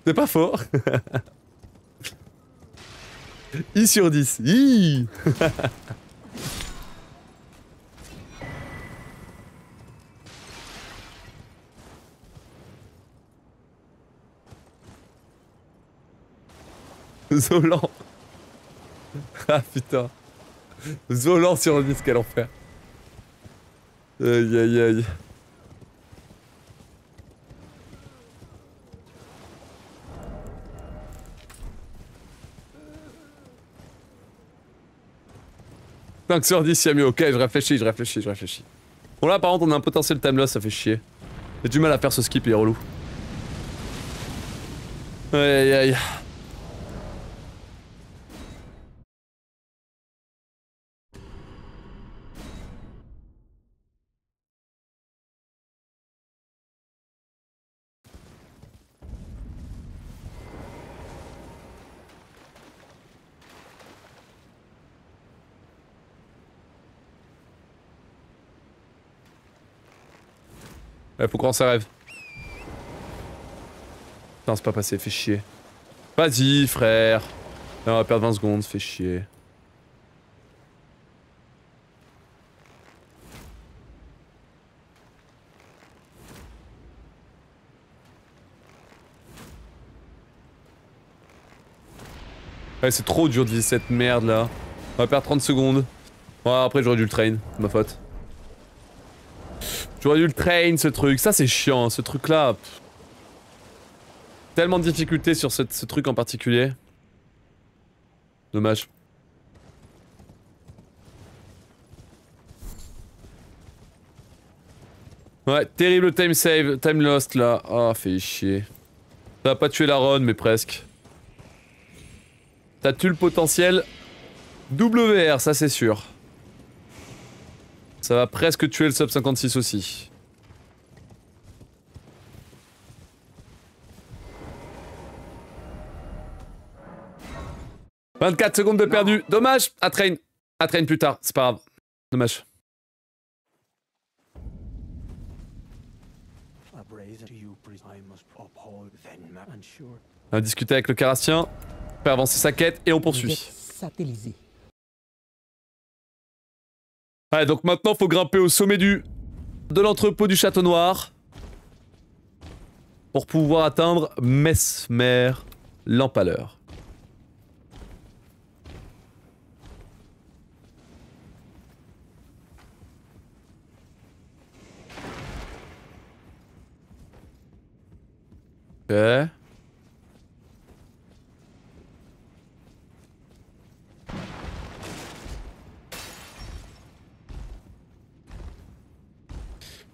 C'est pas faux. I sur 10. I. Zolan. Ah putain. Zolan sur le 10, quel enfer. Aïe aïe aïe. « 5 sur 10, Yami, ok, je réfléchis. Bon là par contre on a un potentiel time loss, ça fait chier. J'ai du mal à faire ce skip, il est relou. Aïe aïe aïe. Ouais, faut croire ça rêve. Non, c'est pas passé, fait chier. Vas-y, frère. Là, on va perdre 20 secondes, fait chier. Ouais, c'est trop dur de viser cette merde là. On va perdre 30 secondes. Ouais, après j'aurais dû le train, c'est ma faute. J'aurais dû le train ce truc, ça c'est chiant, ce truc là. Tellement de difficultés sur ce truc en particulier. Dommage. Ouais, terrible time save, time lost là. Ah, fait chier. Ça va pas tuer la run, mais presque. T'as tué le potentiel WR, ça c'est sûr. Ça va presque tuer le sub 56 aussi. « 24 secondes de perdu. Dommage. À train plus tard. C'est pas grave. Dommage. On va discuter avec le Carassien. Fait avancer sa quête et on poursuit. Satellisé. Allez, donc maintenant faut grimper au sommet de l'entrepôt du Château Noir. Pour pouvoir atteindre Mesmer, l'empaleur. Ok.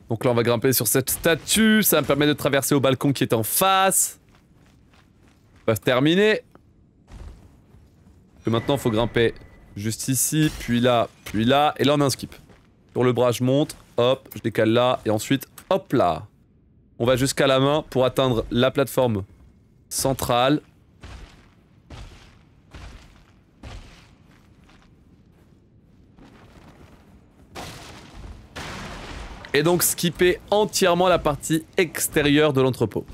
Donc là on va grimper sur cette statue, ça me permet de traverser au balcon qui est en face. On va terminer. Et maintenant il faut grimper juste ici, puis là, et là on a un skip. Sur le bras je monte, hop, je décale là, et ensuite hop là. On va jusqu'à la main pour atteindre la plateforme centrale. Et donc skipper entièrement la partie extérieure de l'entrepôt.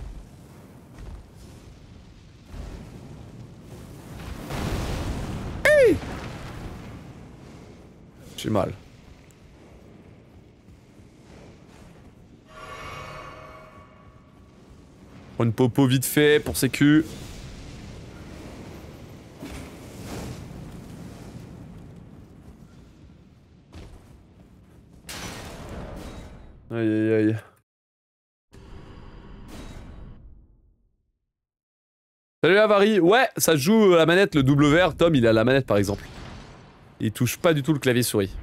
J'ai mal. Prends une popo vite fait pour sécu. Aïe aïe aïe. Salut Avari, ouais, ça joue la manette, le WR, Tom il a la manette par exemple. Il touche pas du tout le clavier souris.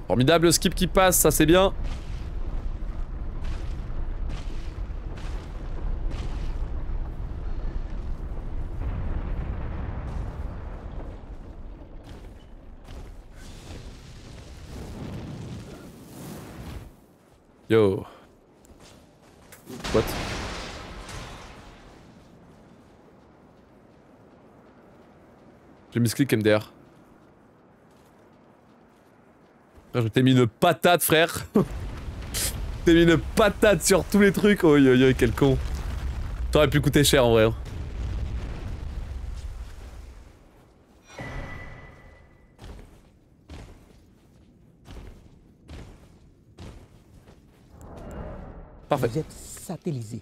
Formidable skip qui passe, ça c'est bien. Yo. What? J'ai mis ce clic MDR. Frère, je t'ai mis une patate, frère. T'ai mis une patate sur tous les trucs. Oh yo yo, quel con. T'aurais pu coûter cher en vrai. Parfait. Vous êtes satellisé.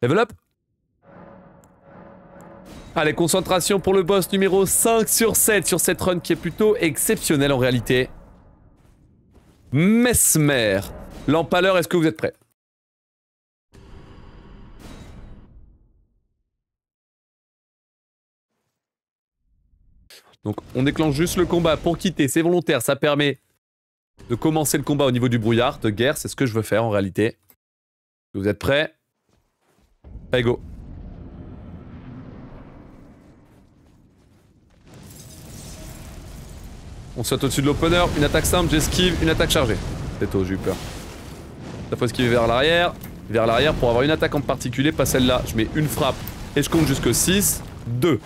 Level up. Allez, concentration pour le boss numéro 5 sur 7 sur cette run qui est plutôt exceptionnelle en réalité. Mesmer. L'empaleur, est-ce que vous êtes prêts? Donc on déclenche juste le combat pour quitter, c'est volontaire, ça permet de commencer le combat au niveau du brouillard de guerre, c'est ce que je veux faire en réalité. Vous êtes prêts? Allez go. On saute au-dessus de l'opener, une attaque simple, j'esquive, une attaque chargée. C'est tôt, j'ai eu peur. Ça faut esquiver vers l'arrière pour avoir une attaque en particulier, pas celle-là. Je mets une frappe et je compte jusque 6, 2.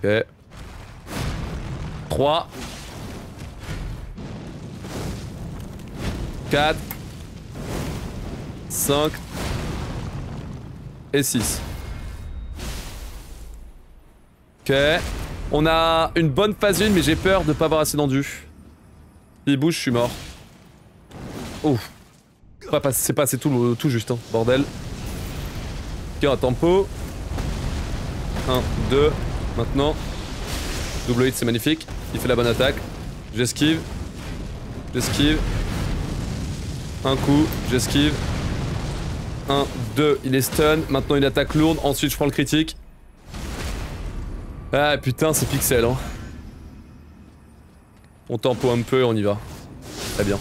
Ok. 3. 4. 5. Et 6. Ok. On a une bonne phase 1, mais j'ai peur de pas avoir assez d'endu. S'il bouge, je suis mort. Oh. C'est pas assez tout juste, hein, bordel. Ok, un tempo. 1, 2. Maintenant. Double hit, c'est magnifique. Il fait la bonne attaque. J'esquive. J'esquive. Un coup, j'esquive. 1, 2, il est stun. Maintenant, une attaque lourde. Ensuite, je prends le critique. Ah putain, c'est pixel, hein. On tempo un peu et on y va. Très bien.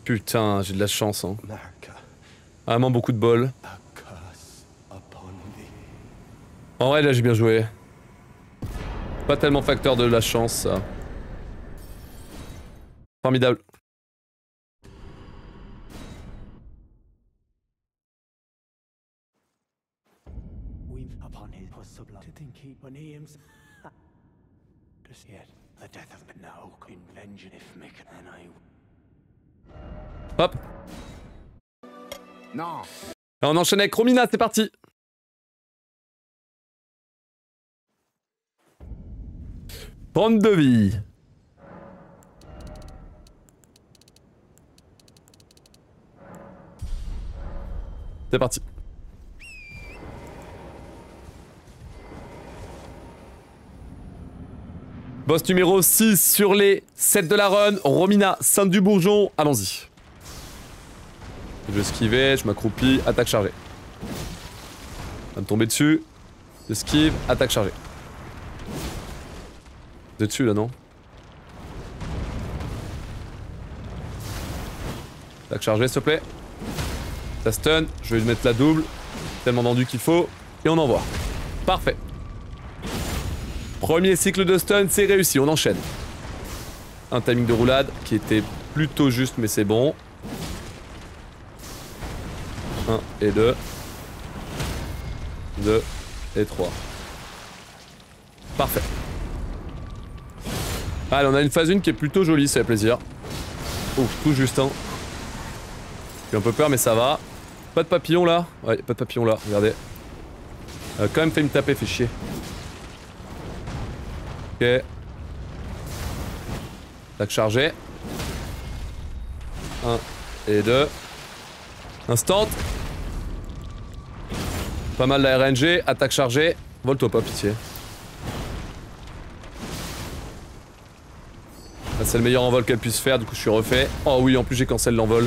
Putain, j'ai de la chance, hein. Vraiment beaucoup de bol. En vrai, là, j'ai bien joué. Pas tellement facteur de la chance, ça. Formidable. Hop. Non. Là, on enchaîne avec Romina, c'est parti. Prendre de vie. C'est parti. Boss numéro 6 sur les 7 de la run. Romina, Sainte du Bourgeon. Allons-y. Je vais esquiver, je m'accroupis, attaque chargée. Va me tomber dessus. J'esquive, attaque chargée. Vous êtes dessus là, non? Attaque chargée, s'il te plaît. Ça stun, je vais lui mettre la double. Tellement vendu qu'il faut. Et on envoie. Parfait. Premier cycle de stun, c'est réussi, on enchaîne. Un timing de roulade qui était plutôt juste, mais c'est bon. 1 et 2. 2 et 3. Parfait. Allez, on a une phase 1 qui est plutôt jolie, ça fait plaisir. Ouf, tout juste, hein. J'ai un peu peur, mais ça va. Pas de papillon là? Ouais, pas de papillon là, regardez. Quand même fait me taper, fait chier. Ok. Attaque chargée. 1 et 2. Instant. Pas mal la RNG, attaque chargée. Vole-toi pas, pitié. C'est le meilleur envol qu'elle puisse faire, du coup je suis refait. Oh oui, en plus j'ai cancel l'envol.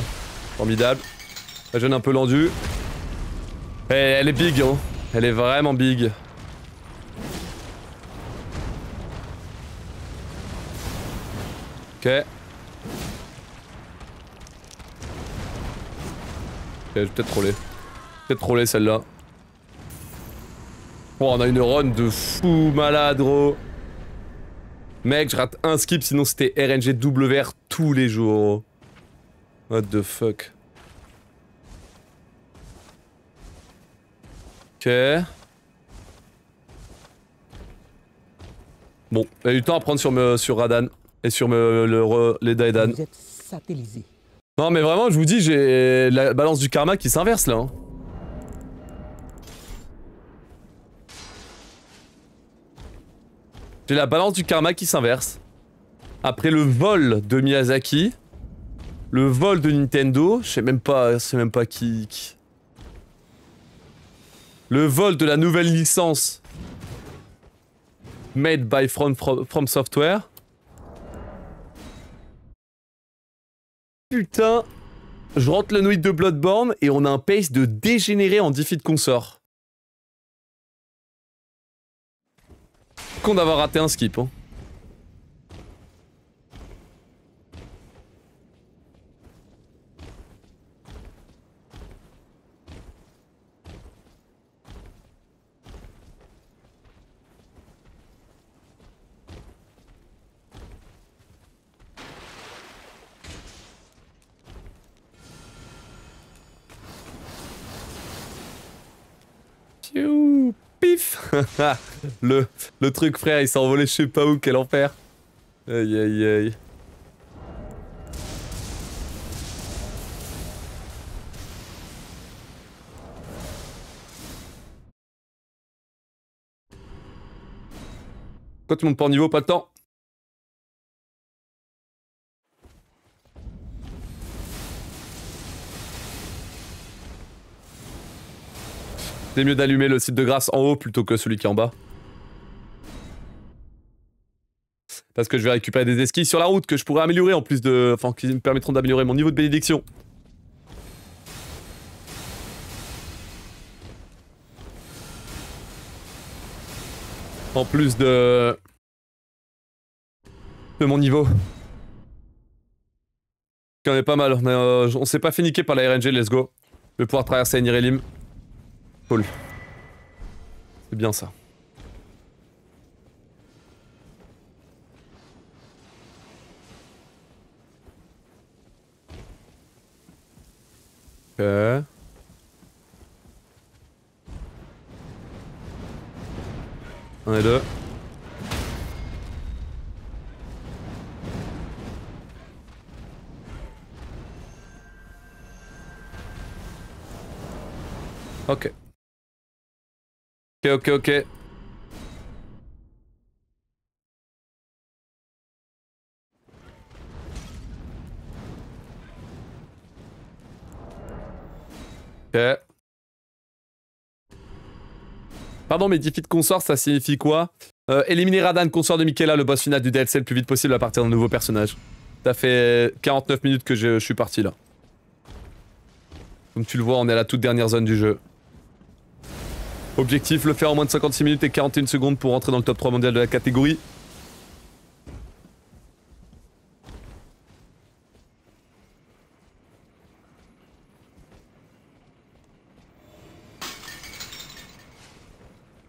Formidable. Elle gêne un peu l'endu. Et elle est big, hein. Elle est vraiment big. Ok. Ok, je vais peut-être troller. Peut-être troller celle-là. Oh, on a une run de fou malade, gros. Mec, je rate un skip, sinon c'était RNG WR tous les jours. What the fuck. Ok. Bon, il y a eu du temps à prendre sur Radan et sur les Daedan. Vous êtes satellisé. Non mais vraiment, je vous dis, j'ai la balance du karma qui s'inverse là. Hein. J'ai la balance du karma qui s'inverse. Après le vol de Miyazaki, le vol de Nintendo, je sais même pas qui. Le vol de la nouvelle licence made by From Software. Putain, je rentre le nuit de Bloodborne et on a un pace de dégénéré en defeat consort. Con d'avoir raté un skip, hein. Piou, pif. le truc frère, il s'est envolé je sais pas où, quel enfer. Aïe aïe aïe. Pourquoi tu montes pas en niveau? Pas de temps. C'est mieux d'allumer le site de grâce en haut plutôt que celui qui est en bas. Parce que je vais récupérer des esquilles sur la route que je pourrais améliorer en plus de... Enfin, qui me permettront d'améliorer mon niveau de bénédiction. En plus de mon niveau. On est pas mal. On s'est pas fait niquer par la RNG, let's go. Je vais pouvoir traverser Nirelim. Cool. C'est bien ça. Ok. Un et deux. Ok. Ok. Ok. Pardon, mais Defeat Consort, ça signifie quoi? Éliminer Radan, consort de Michaela, le boss final du DLC le plus vite possible à partir d'un nouveau personnage. Ça fait 49 minutes que je suis parti là. Comme tu le vois, on est à la toute dernière zone du jeu. Objectif, le faire en moins de 56 minutes et 41 secondes pour rentrer dans le top 3 mondial de la catégorie.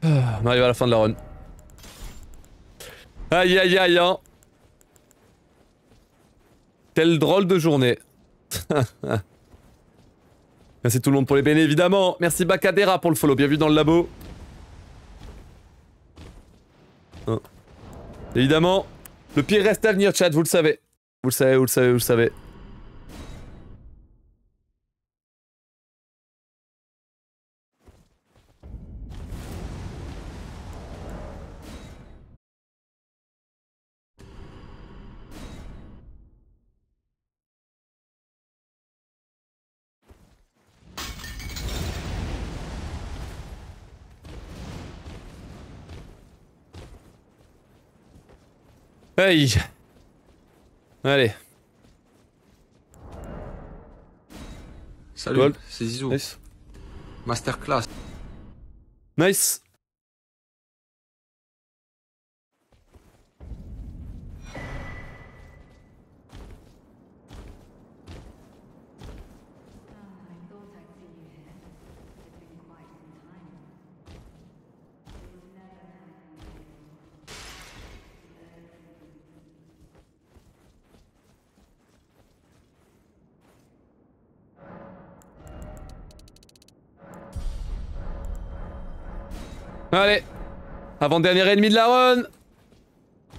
On arrive à la fin de la run. Aïe aïe aïe hein. Quelle drôle de journée. Merci tout le monde pour les béné évidemment. Merci Bacadera pour le follow, bienvenue dans le labo. Hein. Évidemment, le pire reste à venir chat, vous le savez. Vous le savez. Hey. Allez. Salut, c'est Zizou. Nice. Masterclass. Nice. Allez. Avant-dernier ennemi de la run.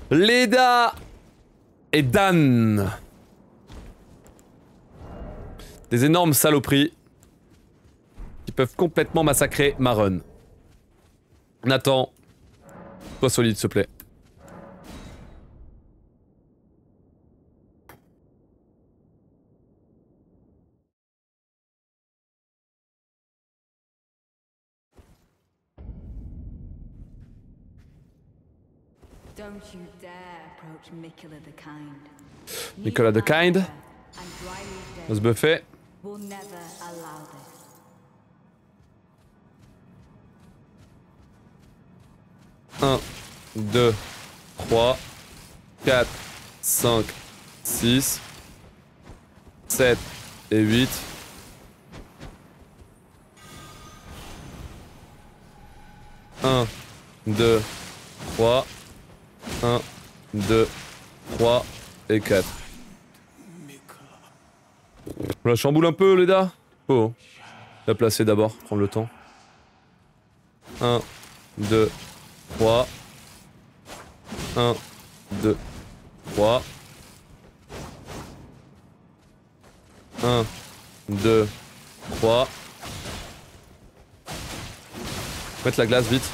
Leda et Dan. Des énormes saloperies qui peuvent complètement massacrer ma run. Nathan, sois solide s'il te plaît. Don't you dare approach Miquella the Kind. Nicolas the Kind. On se buffer. We'll never allow this. 1, 2, 3, 4, 5, 6, 7 et 8. Un, 2, 3, 1, 2, 3 et 4. On la chamboule un peu, Leda. Oh. La placer d'abord, prendre le temps. 1, 2, 3. 1, 2, 3. 1, 2, 3. Mettre la glace vite.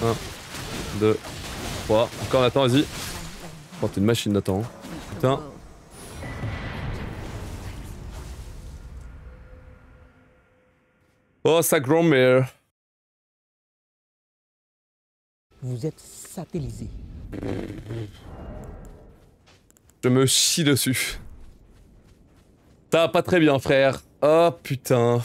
1, 2, 3. Encore Nathan, vas-y. Oh, t'es une machine Nathan. Putain. Oh, sa grand-mère. Vous êtes satellisé. Je me chie dessus. Ça va pas très bien, frère. Oh, putain.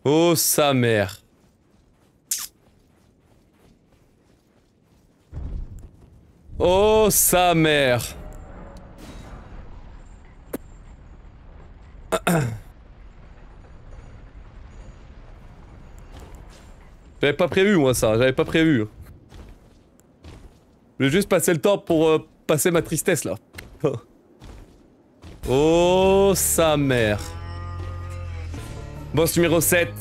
Oh, sa mère. Oh, sa mère. J'avais pas prévu, moi, ça. J'avais pas prévu. Je vais juste passer le temps pour passer ma tristesse, là. Oh, sa mère. Boss numéro 7.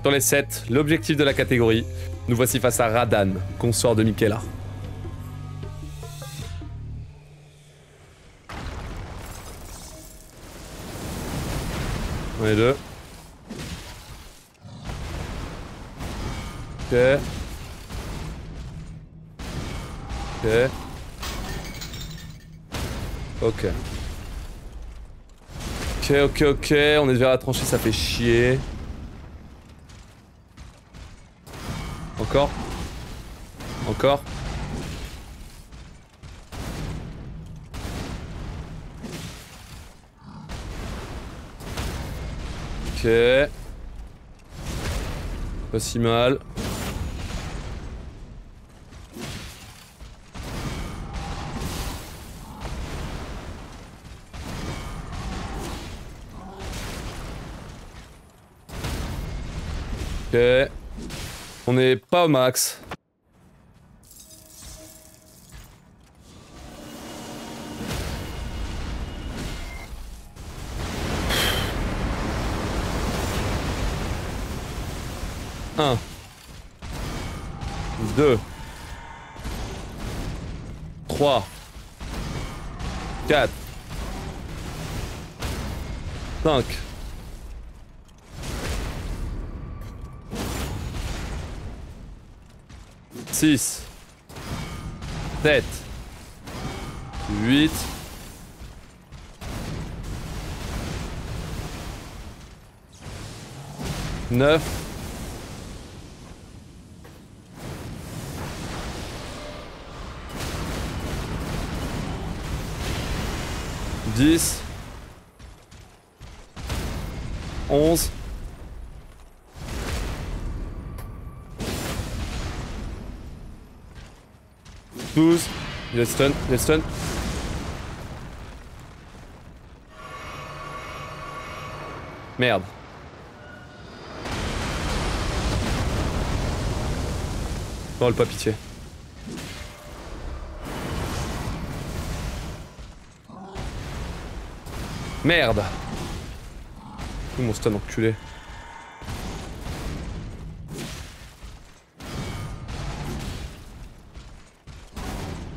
Sur les 7, l'objectif de la catégorie. Nous voici face à Radan, consort de Michaela. On est deux. Ok. Ok. Ok. Ok, ok, on est déjà à la tranchée, ça fait chier. Encore. Encore. Ok. Pas si mal. Ok. On n'est pas au max. Un. 2. 3. 4. 5. 6, 7, 8, 9, 10, 11, 12, il est stun, il est stun. Merde. Oh, pas pitié. Merde. Où mon stun enculé.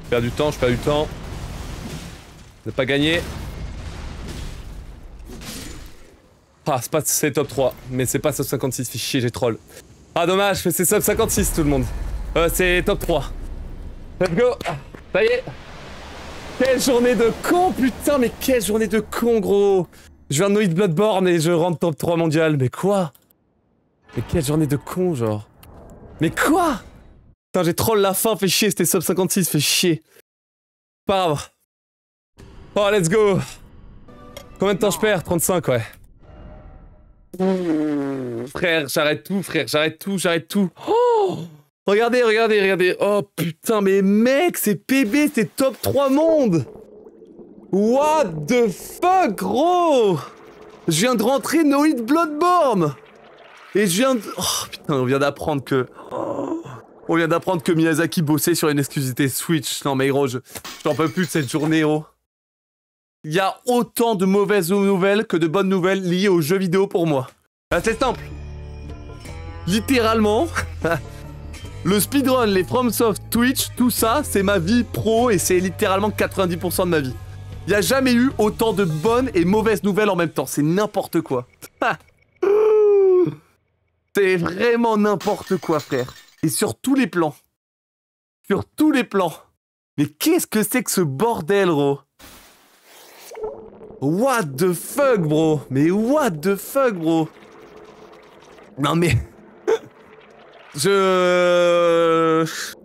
Je perds du temps, je perds du temps. Ne pas gagner. Ah, c'est top 3, mais c'est pas sub 56, fait chier, j'ai troll. Ah dommage, mais c'est sub 56 tout le monde. C'est top 3. Let's go. Ça y est. Quelle journée de con, putain, mais quelle journée de con, gros. Je viens de no-hit Bloodborne et je rentre top 3 mondial, mais quoi? Mais quelle journée de con, genre. Mais quoi? Putain, j'ai troll la fin, fait chier, c'était sub 56, fait chier. Pas grave. Oh, let's go. Combien de temps je perds? 35, ouais. Frère, j'arrête tout, frère, j'arrête tout, j'arrête tout. Oh, regardez, regardez, regardez. Oh putain, mais mec, c'est PB, c'est top 3 monde. What the fuck, gros. Je viens de rentrer No Hit Bloodborne. Et je viens de... Oh putain, on vient d'apprendre que... Oh, on vient d'apprendre que Miyazaki bossait sur une exclusivité Switch. Non mais gros, j'en peux plus de cette journée, gros. Il y a autant de mauvaises nouvelles que de bonnes nouvelles liées aux jeux vidéo pour moi. Là, c'est simple. Littéralement, le speedrun, les FromSoft, Twitch, tout ça, c'est ma vie pro et c'est littéralement 90% de ma vie. Il n'y a jamais eu autant de bonnes et mauvaises nouvelles en même temps. C'est n'importe quoi. C'est vraiment n'importe quoi, frère. Et sur tous les plans. Sur tous les plans. Mais qu'est-ce que c'est que ce bordel, bro? What the fuck, bro? Mais what the fuck, bro? Non, mais...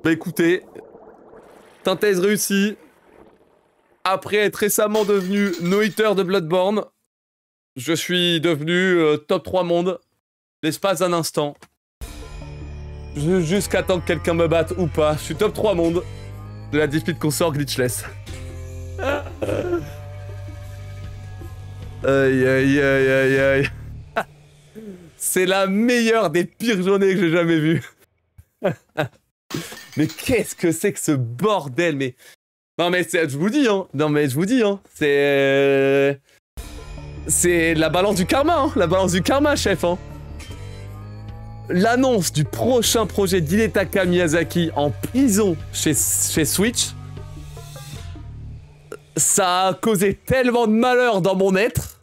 Bah écoutez... Synthèse réussie. Après être récemment devenu no-hitter de Bloodborne, je suis devenu top 3 monde. L'espace d'un instant. Jusqu'à temps que quelqu'un me batte ou pas. Je suis top 3 monde de la dispute consort glitchless. Aïe aïe aïe aïe aïe. C'est la meilleure des pires journées que j'ai jamais vues. Mais qu'est-ce que c'est que ce bordel? Mais... Non mais je vous dis, hein. Non mais je vous dis, hein. C'est la balance du karma, hein. La balance du karma, chef, hein. L'annonce du prochain projet d'Hidetaka Miyazaki en prison chez Switch, ça a causé tellement de malheur dans mon être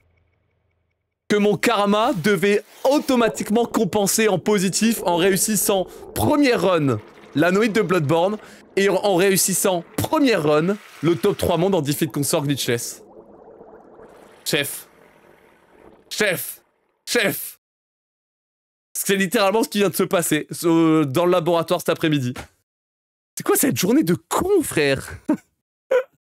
que mon karma devait automatiquement compenser en positif en réussissant première run la noïde de Bloodborne et en réussissant première run le top 3 monde en defeat consort glitchless. Chef. Chef. Chef. C'est littéralement ce qui vient de se passer dans le laboratoire cet après-midi. C'est quoi cette journée de con, frère?